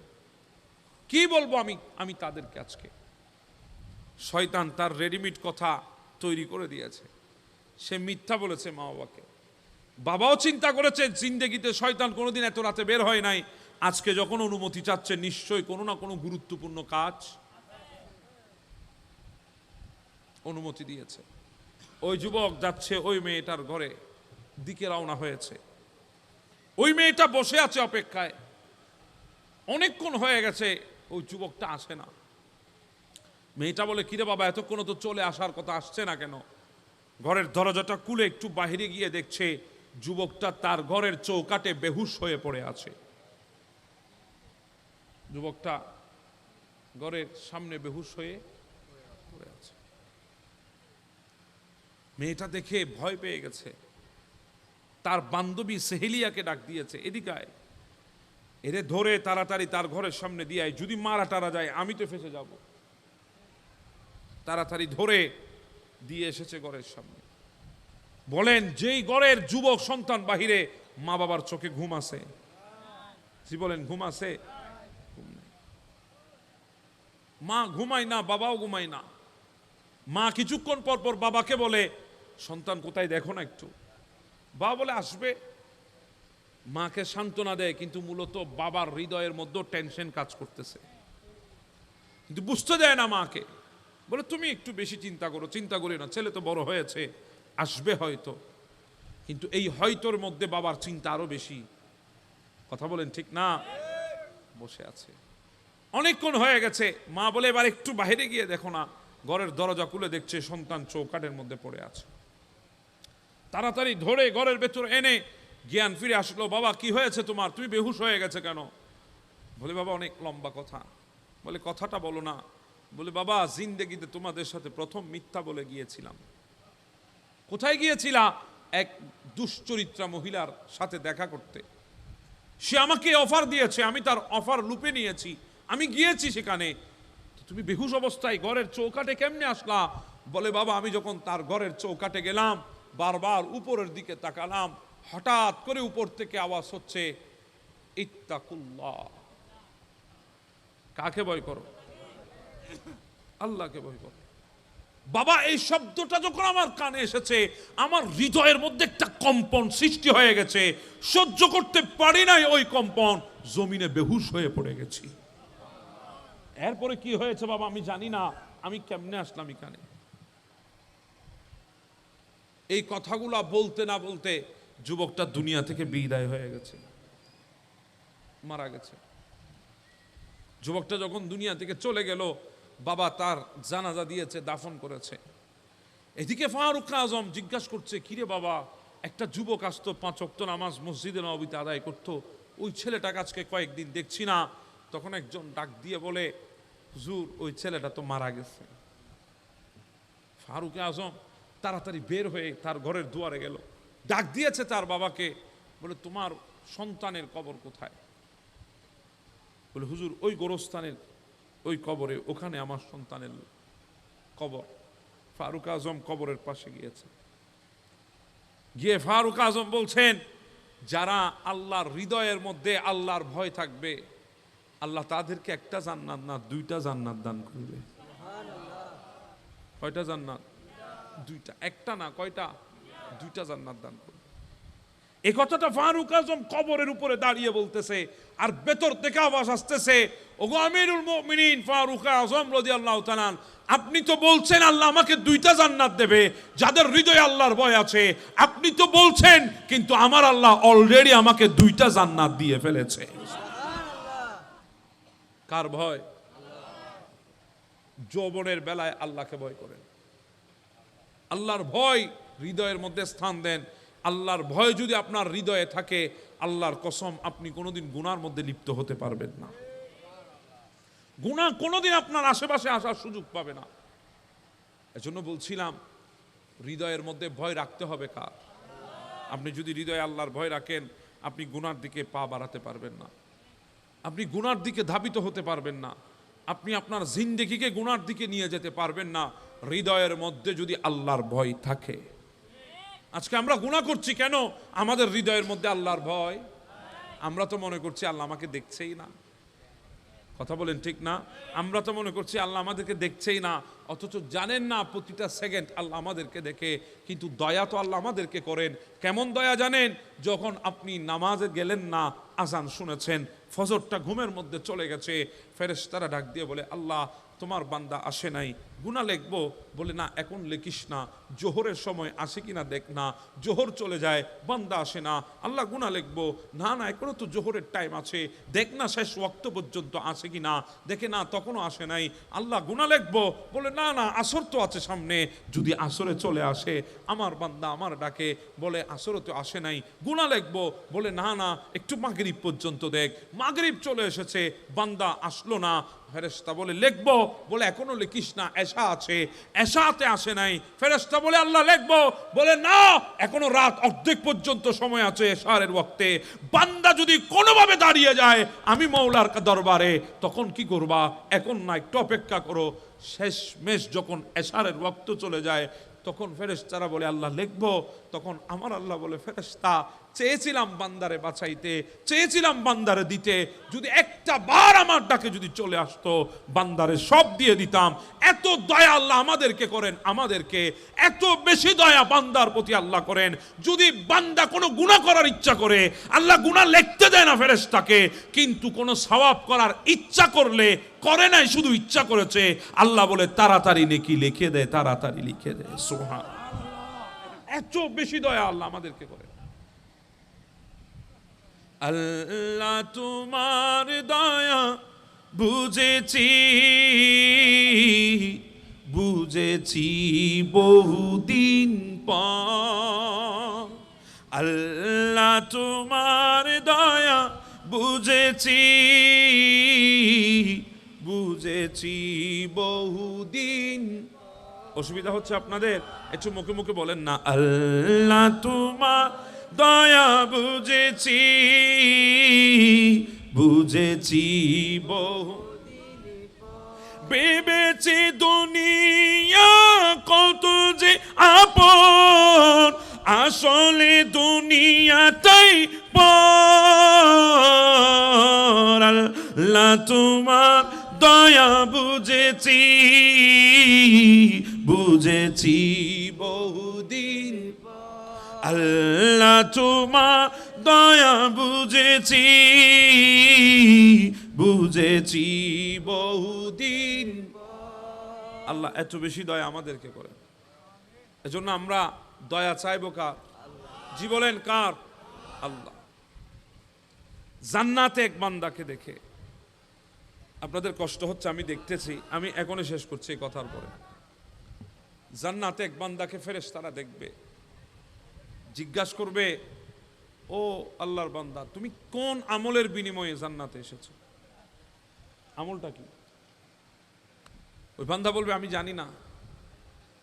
কি বলবো আমি তাদেরকে। আজকে শয়তান তার রেডিমেড কথা তৈরি করে দিয়েছে। সে মিথ্যা বলেছে মা বাবাকে। বাবাও চিন্তা করেছে জিন্দেগিতে শয়তান কোনোদিন এত রাতে বের হয় নাই। আজকে যখন অনুমতি চাচ্ছে, নিশ্চয়ই কোনো না কোনো গুরুত্বপূর্ণ কাজ অনুমতি দিয়েছে। ওই যুবক যাচ্ছে ওই মেয়েটার ঘরে দিকে রওনা হয়েছে। ওই মেয়েটা বসে আছে অপেক্ষায়। অনেকক্ষণ হয়ে গেছে, ওই যুবকটা আসে না। মেয়েটা বলে, কিরে বাবা, এতক্ষণ তো চলে আসার কথা, আসছে না কেন? ঘরের দরজাটা খুলে একটু বাহিরে গিয়ে দেখছে যুবকটা তার ঘরের চৌকাটে বেহুশ হয়ে পড়ে আছে। যুবকটা ঘরের সামনে বেহুশ হয়ে পড়ে আছে। মেয়েটা দেখে ভয় পেয়ে গেছে। তার বান্ধবী সেহেলিয়াকে ডাক দিয়েছে, এদিকে আয়, এরে ধরে তাড়াতাড়ি তার ঘরের সামনে দিয়ে আয়, যদি মারা টারা যায় আমি তো ফেসে যাব। তাড়াতাড়ি ধরে দিয়ে এসেছে ঘরের সামনে। বলেন, যেই ঘরের যুবক সন্তান বাহিরে, মা বাবার চোখে ঘুম আছে? জি বলেন, ঘুম আছে? মা ঘুমায় না, বাবাও ঘুমায় না। মা কিছুক্ষণ পর পর বাবাকে বলে, সন্তান কোথায় দেখো না একটু। বাবা বলে আসবে। মাকে সান্ত্বনা দেয়, কিন্তু মূলত বাবার হৃদয়ের মধ্যে টেনশন কাজ করতেছে, কিন্তু বুঝতে দেয় না মাকে। বলে, তুমি একটু বেশি চিন্তা করো। চিন্তা করি না, ছেলে তো বড় হয়েছে, আসবে হয়তো। কিন্তু এই হয়তোর মধ্যে বাবার চিন্তা আরো বেশি। কথা বলেন ঠিক না? বসে আছে, অনেকক্ষণ হয়ে গেছে। মা বলে, এবার একটু বাইরে গিয়ে দেখো না। ঘরের দরজা খুলে দেখছে সন্তান চৌকাটের মধ্যে পড়ে আছে। তাড়াতাড়ি ধরে ঘরের ভেতর এনে জ্ঞান ফিরে আসলো। বাবা, কি হয়েছে তোমার? তুমি বেহুশ হয়ে গেছে কেন? বলে, বাবা অনেক লম্বা কথা। বলে, কথাটা বলো না। বলে, বাবা জিন্দেগিতে তোমাদের সাথে প্রথম মিথ্যা বলে গিয়েছিলাম। কোথায় গিয়েছিলা? এক দুশ্চরিত্রা মহিলার সাথে দেখা করতে। সে আমাকে অফার দিয়েছে, আমি তার অফার লুপে নিয়েছি, আমি গিয়েছি সেখানে। তুমি বেহুশ অবস্থায় ঘরের চৌকাটে কেমনে আসলা? বলে, বাবা আমি যখন তার ঘরের চৌকাটে গেলাম, বারবার উপরের দিকে তাকালাম, হঠাৎ করে উপর থেকে আওয়াজ হচ্ছে, ইত্তাকুল্লাহ। কাকে ভয় করো? আল্লাহকে ভয় করো। বাবা এই শব্দটা যখন আমার কানে এসেছে, আমার হৃদয়ের মধ্যে একটা কম্পন সৃষ্টি হয়ে গেছে। সহ্য করতে পারি নাই ওই কম্পন, জমিনে বেহুশ হয়ে পড়ে গেছি। এরপরে কি হয়েছে বাবা আমি জানি না, আমি কেমনে আসলাম এখানে। এই কথাগুলো বলতে না বলতে যুবকটা দুনিয়া থেকে বিদায় হয়ে গেছে, মারা গেছে। যুবকটা যখন দুনিয়া থেকে চলে গেল, বাবা তার জানাজা দিয়েছে, দাফন করেছে। এদিকে ফারুক আজম জিজ্ঞাসা করছে, কিরে বাবা, একটা যুবক আসতো 5 ওয়াক্ত নামাজ মসজিদে নববীতে আদায় করতো, ওই ছেলেটাকে আজকে কয়েকদিন দেখছি না। তখন একজন ডাক দিয়ে বলে, হুজুর ওই ছেলেটা তো মারা গেছে। ফারুক আজম তাড়াতাড়ি বের হয়ে তার ঘরের দুয়ারে গেল, ডাক দিয়েছে তার বাবাকে, বলে তোমার সন্তানের কবর কোথায়? বলে হুজুর ওই গোরস্থানের ওই কবরে, ওখানে আমার সন্তানের কবর। ফারুক আজম কবরের পাশে গিয়েছে, গিয়ে ফারুক আজম বলছেন, যারা আল্লাহর হৃদয়ের মধ্যে আল্লাহর ভয় থাকবে, আল্লাহ তাদেরকে একটা জান্নাত না দুইটা জান্নাত দান করবে। কয়টা জান্নাত? দুইটা। একটা না, কয়টা? দুইটা জান্নাত দান করবে। এই কথাটা ফারুক আজম কবরের উপরে দাঁড়িয়ে বলতেছে, আর ভেতর থেকে আওয়াজ আসতেছে, ওগো আমিরুল মুমিনিন ফারুক আজম রাদিয়াল্লাহু তাআলা, আপনি তো বলছেন আল্লাহ আমাকে দুইটা জান্নাত দেবে যাদের হৃদয়ে আল্লাহর ভয় আছে। আপনি তো বলছেন, কিন্তু আমার আল্লাহ অলরেডি আমাকে দুইটা জান্নাত দিয়ে ফেলেছে। কার ভয়? যৌবনের বেলায় আল্লাহকে ভয় করেন, আল্লাহর ভয় হৃদয়ের মধ্যে স্থান দেন। আল্লাহর ভয় যদি আপনার হৃদয়ে থাকে, আল্লাহর কসম আপনি কোনোদিন গুনার মধ্যে লিপ্ত হতে পারবেন না। গুনাহ কোনোদিন আপনার আশেপাশে আসার সুযোগ পাবে না। এজন্য বলছিলাম, হৃদয়ের মধ্যে ভয় রাখতে হবে কার? আপনি যদি হৃদয়ে আল্লাহর ভয় রাখেন, আপনি গুনার দিকে পা বাড়াতে পারবেন না, আপনি গুনার দিকে ধাবিত হতে পারবেন না, আপনি আপনার জিন্দেগিকে গুনার দিকে নিয়ে যেতে পারবেন না, হৃদয়ের মধ্যে যদি আল্লাহর ভয় থাকে। আজকে আমরা গুনাহ করছি কেন? আমাদের হৃদয়ের মধ্যে আল্লাহর ভয়। আমরা তো মনে করছি আল্লাহ আমাকে দেখছেই না। কথা বলেন ঠিক না? আমরা তো মনে করছি আল্লাহ আমাদেরকে দেখছেই না, অথচ জানেন না প্রতিটা সেকেন্ড আল্লাহ আমাদেরকে দেখে। কিন্তু দয়া তো আল্লাহ আমাদেরকে করেন। কেমন দয়া জানেন? যখন আপনি নামাজে গেলেন না, আজান শুনেছেন, ফজরটা ঘুমের মধ্যে চলে গেছে, ফেরেশতারা ডাক দিয়ে বলে, আল্লাহ তোমার বান্দা আসে নাই, গুনাহ লিখবো। বলে না, এখন লিখিস না, জোহরের সময় আসে কিনা দেখ না। জোহর চলে যায়, বান্দা আসে না, আল্লাহ গুনাহ লিখবো। না না, এখনো তো জোহরের টাইম আছে, দেখ না শেষ ওয়াক্ত পর্যন্ত আসে কিনা। দেখে না, তখনও আসে নাই, আল্লাহ গুনাহ লিখবো। বলে না না, আসর তো আছে সামনে, যদি আসরে চলে আসে। আমার বান্দা আমার ডাকে, বলে আসরে তো আসে নাই, গুনাহ লিখবো। বলে না না, একটু মাগরিব পর্যন্ত দেখ। মাগরিব চলে এসেছে, বান্দা আসলো না। ফেরেশতা বলে লিখবো। বলে এখনো লিখিস না, এশা আছে, এশাতে আসে নাই। ফেরেশতা বলে আল্লাহ লিখবো। বলে না, এখনো রাত অর্ধেক পর্যন্ত সময় আছে এশারের ওয়াক্তে। বান্দা যদি কোনোভাবে দাঁড়িয়ে যায় আমি মওলার দরবারে, তখন কি করবা? এখন না, একটু অপেক্ষা করো। শেষ মেশ যখন এশারের ওয়াক্ত চলে যায়, তখন ফেরেশতারা বলে আল্লাহ লিখবো। তখন আমার আল্লাহ বলে, ফেরেশতা চেয়েছিলাম বান্দারে বাঁচাইতে, চেয়েছিলাম বান্দারে দিতে, যদি একটা বার আমার ডাকে যদি চলে আসতো, বান্দারে সব দিয়ে দিতাম। এত দয়া আল্লাহ আমাদেরকে করেন, আমাদেরকে এত বেশি দয়া বান্দার প্রতি আল্লাহ করেন। যদি বান্দা কোনো গুনাহ করার ইচ্ছা করে, আল্লাহ গুনাহ লিখতে দেয় না ফেরেশতাকে, কিন্তু কোনো সওয়াব করার ইচ্ছা করলে করে নাই, শুধু ইচ্ছা করেছে, আল্লাহ বলে তাড়াতাড়ি নেকি লিখে দেয়, তাড়াতাড়ি লিখে দেয়। সুবহানাল্লাহ, এত বেশি দয়া আল্লাহ আমাদেরকে করে। আল্লাহ তোমার দয়া বুঝেছি, বুঝেছি বহুদিন পর। আল্লাহ তোমার দয়া বুঝেছি, বুঝেছি বহুদিন। অসুবিধা হচ্ছে আপনাদের? একটু মুখে মুখে বলেন না, আল্লাহ তোমার দয়া বুঝেছি, বুঝেছি বহু। ভেবেছি দুনিয়া কত যে আপন, আসলে দুনিয়াটাই পর। আল্লাহ তোমার দয়া বুঝেছি, বুঝেছি বহুদিন। আল্লাহ তোমার দয়া বুঝেছি, বুঝেছি বহুদিন। আল্লাহ এত বেশি দয়া আমাদেরকে করেন। এজন্য আমরা দয়া চাইবো কার? জি বলেন কার? আল্লাহ। জান্নাতে এক বান্দাকে দেখে আপনাদের কষ্ট হচ্ছে, আমি দেখতেছি, আমি এখনই শেষ করছি এই কথার পরে। জান্নাতে এক বান্দাকে ফেরেশতারা দেখবে, জিজ্ঞাসা করবে, ও আল্লাহর বান্দা, তুমি কোন আমলের বিনিময়ে জান্নাতে এসেছো? আমলটা কি? ওই বান্দা বলবে আমি জানি না।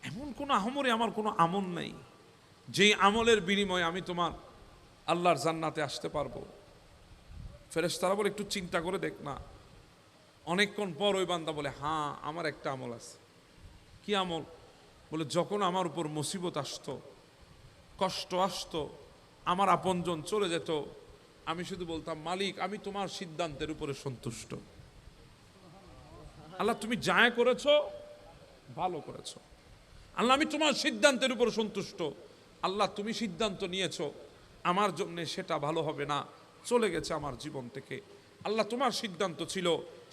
এমন কোন আহমরে আমার কোনো আমল নেই যেই আমলের বিনিময়ে আমি তোমার আল্লাহর জান্নাতে আসতে পারবো। ফেরেশতারা বলে একটু চিন্তা করে দেখ না। অনেকক্ষণ পর ওই বান্দা বলে হ্যাঁ, আমার একটা আমল আছে। কি আমল? বলে যখন আমার উপর মুসিবত আসতো, কষ্ট আসতো, আমার আপনজন চলে যেত, আমি শুধু বলতাম মালিক আমি তোমার সিদ্ধান্তের উপরে সন্তুষ্ট। আল্লাহ তুমি যা করেছো ভালো করেছো। আল্লাহ আমি তোমার সিদ্ধান্তের উপর সন্তুষ্ট। আল্লাহ তুমি সিদ্ধান্ত নিয়েছো আমার জন্য সেটা ভালো হবে না, চলে গেছে আমার জীবন থেকে। আল্লাহ তোমার সিদ্ধান্ত ছিল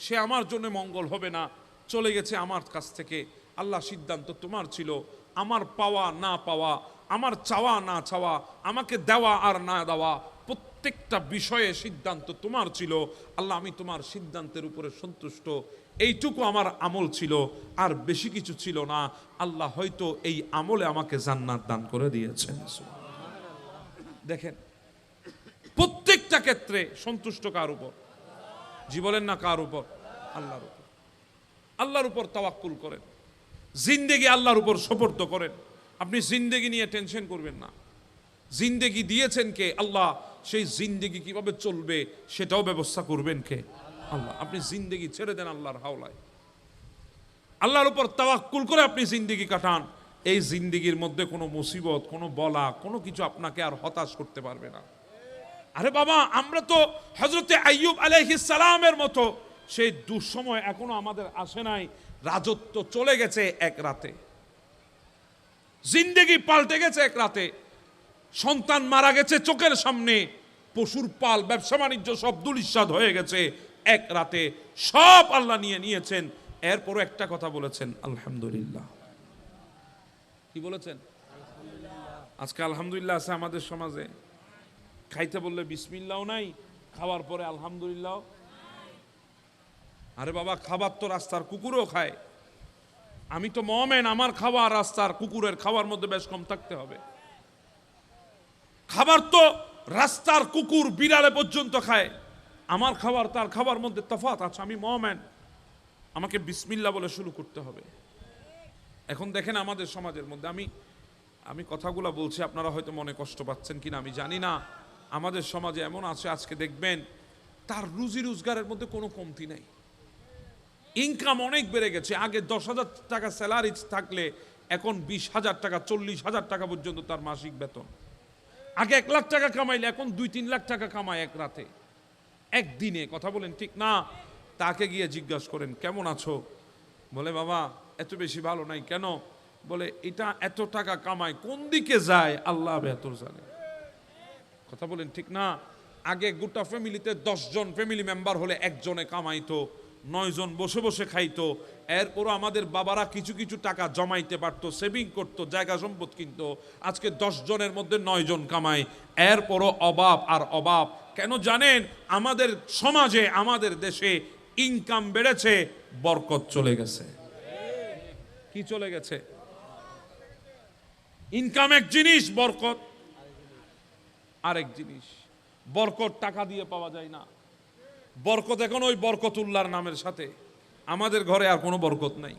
সে আমার জন্য মঙ্গল হবে না, চলে গেছে আমার কাছ থেকে। আল্লাহ সিদ্ধান্ত তোমার ছিল আমার পাওয়া না পাওয়া, আমার চাওয়া না চাওয়া, আমাকে দেওয়া আর না দেওয়া, প্রত্যেকটা বিষয়ে সিদ্ধান্ত তোমার ছিল। আল্লাহ আমি তোমার সিদ্ধান্তের উপরে সন্তুষ্ট। এইটুকু আমার আমল ছিল, আর বেশি কিছু ছিল না। আল্লাহ হয়তো এই আমলে আমাকে জান্নাত দান করে দিয়েছেন। দেখেন প্রত্যেকটা ক্ষেত্রে সন্তুষ্ট কার উপর? জি বলেন না, কার উপর? আল্লাহর উপর। আল্লাহর উপর তাওয়াক্কুল করেন, জিন্দেগি আল্লাহর উপর সুপর্দ করেন। আপনি জিন্দেগি নিয়ে টেনশন করবেন না। জিন্দেগি দিয়েছেন কে? আল্লাহ। সেই জিন্দেগি কিভাবে চলবে সেটাও ব্যবস্থা করবেন কে? আল্লাহ। আপনি জিন্দেগি ছেড়ে দেন আল্লাহর হাওলায়, আল্লাহর উপর তাওয়াক্কুল করে আপনি জিন্দেগি কাটান। এই জিন্দেগির মধ্যে কোনো মুসিবত, কোনো বলা, কোনো কিছু আপনাকে আর হতাশ করতে পারবে না। আরে বাবা, আমরা তো হযরতে আইয়ুব আলাইহিস সালামের মতো সেই দুঃসময় এখনো আমাদের আসে নাই। রাজত্ব চলে গেছে এক রাতে, জিন্দেগি পাল্টে গেছে এক রাতে। সন্তান মারা গেছে চোখের সামনে, পশুর পাল, ব্যবসা বাণিজ্য সব দুলিশাত হয়ে গেছে এক রাতে। সব আল্লাহ নিয়ে নিয়েছেন। এরপরও একটা কথা বলেছেন, আলহামদুলিল্লাহ। কি বলেছেন? আজকে আলহামদুলিল্লাহ আছে আমাদের সমাজে। খাইতে বললে বিসমিল্লাহও নাই, খাওয়ার পরে আলহামদুলিল্লাহ। আরে বাবা, খাবার তো রাস্তার কুকুরও খায়। আমি তো মুমিন, আমার খাওয়া রাস্তার কুকুরের খাওয়ার মধ্যে বেশ কম থাকতে হবে। খাবার তো রাস্তার কুকুর বিড়ালে পর্যন্ত খায়, আমার খাবার তার খাবার মধ্যে তফাৎ আছে। আমি মুমিন, আমাকে বিসমিল্লাহ বলে শুরু করতে হবে। এখন দেখেন আমাদের সমাজের মধ্যে, আমি কথাগুলো বলছি, আপনারা হয়তো মনে কষ্ট পাচ্ছেন কিনা আমি জানি না। আমাদের সমাজে এমন আছে, আজকে দেখবেন তার রুজি রোজগারের মধ্যে কোনো কমতি নাই, ইনকাম অনেক বেড়ে গেছে। আগে 10,000 টাকা স্যালারি থাকলে এখন 20,000 টাকা, 40,000 টাকা পর্যন্ত তার মাসিক বেতন। আগে 1 লাখ টাকা কামাইলে এখন 2-3 লাখ টাকা কামায় এক রাতে, একদিনে। কথা বলেন ঠিক না? তাকে গিয়ে জিজ্ঞাসা করেন কেমন আছো, বলে বাবা এত বেশি ভালো নাই। কেন? বলে এটা এত টাকা কামায়, কোন দিকে যায় আল্লাহ বেহতর জানে। কথা বলেন ঠিক না? আগে গোটা ফ্যামিলিতে 10 জন ফ্যামিলি মেম্বার হলে একজনে কামাইতো, 9 জন বসে বসে খাইতো। এরপরও আমাদের বাবারা কিছু কিছু টাকা জমাইতে পারতো, সেভিং করতো, জায়গা সম্পদ কিনতো। আজকে 10 জনের মধ্যে 9 জন কামায়, এরপরও অভাব আর অভাব। কেন জানেন? আমাদের সমাজে, আমাদের দেশে ইনকাম বেড়েছে, বরকত চলে গেছে। কি চলে গেছে? ইনকাম এক জিনিস, বরকত আরেক জিনিস। বরকত টাকা দিয়ে পাওয়া যায় না। বরকত এখন ওই বরকতুল্লাহর নামের সাথে। আমাদের ঘরে আর কোনো বরকত নাই।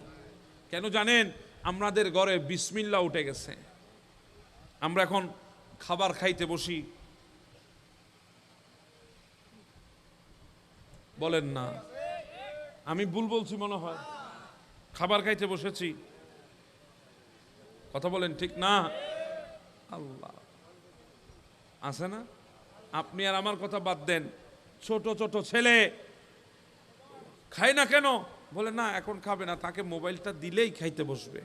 কেন জানেন? আমাদের ঘরে বিসমিল্লাহ উঠে গেছে। আমরা এখন খাবার খাইতে বসি, বলেন না আমি ভুল বলছি মনে হয়? খাবার খাইতে বসেছি, কথা বলেন ঠিক না? আল্লাহ আছে না? আপনি আর আমার কথা বাদ দেন, ছোট ছোট ছেলে খায় না কেন? বলে না এখন খাবে না, তাকে মোবাইলটা দিলেই খাইতে বসবে।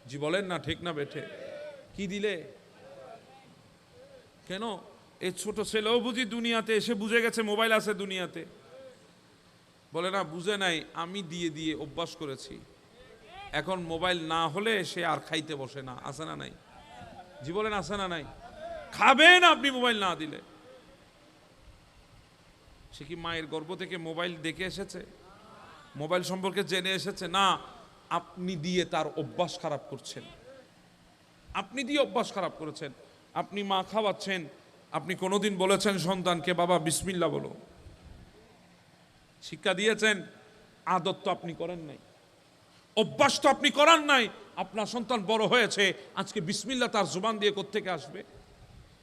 জি বলেন না, ঠিক না বেঠে? কি দিলে? কেন? এই ছোট ছেলেও বুঝি দুনিয়াতে এসে বুঝে গেছে মোবাইল আছে দুনিয়াতে? বলে না বুঝে নাই, আমি দিয়ে দিয়ে অভ্যাস করেছি। এখন মোবাইল না হলে সে আর খাইতে বসে না। আছে না নাই? জি বলেন আছে না নাই? খাবেন আপনি মোবাইল না দিলে। সে কি মায়ের গর্ভ থেকে মোবাইল দেখে এসেছে? মোবাইল সম্পর্কে জেনে এসেছে? না, আপনি দিয়ে তার অভ্যাস খারাপ করছেন। আপনি দিয়ে অভ্যাস খারাপ করেছেন। আপনি মা খাওয়াচ্ছেন, আপনি কোনোদিন বলেছেন সন্তানকে বাবা বিসমিল্লাহ বলো? শিক্ষা দিয়েছেন? আদত তো আপনি করেন নাই, অভ্যাস তো আপনি করান নাই। আপনার সন্তান বড় হয়েছে, আজকে বিসমিল্লাহ তার জুবান দিয়ে কোত্থেকে আসবে?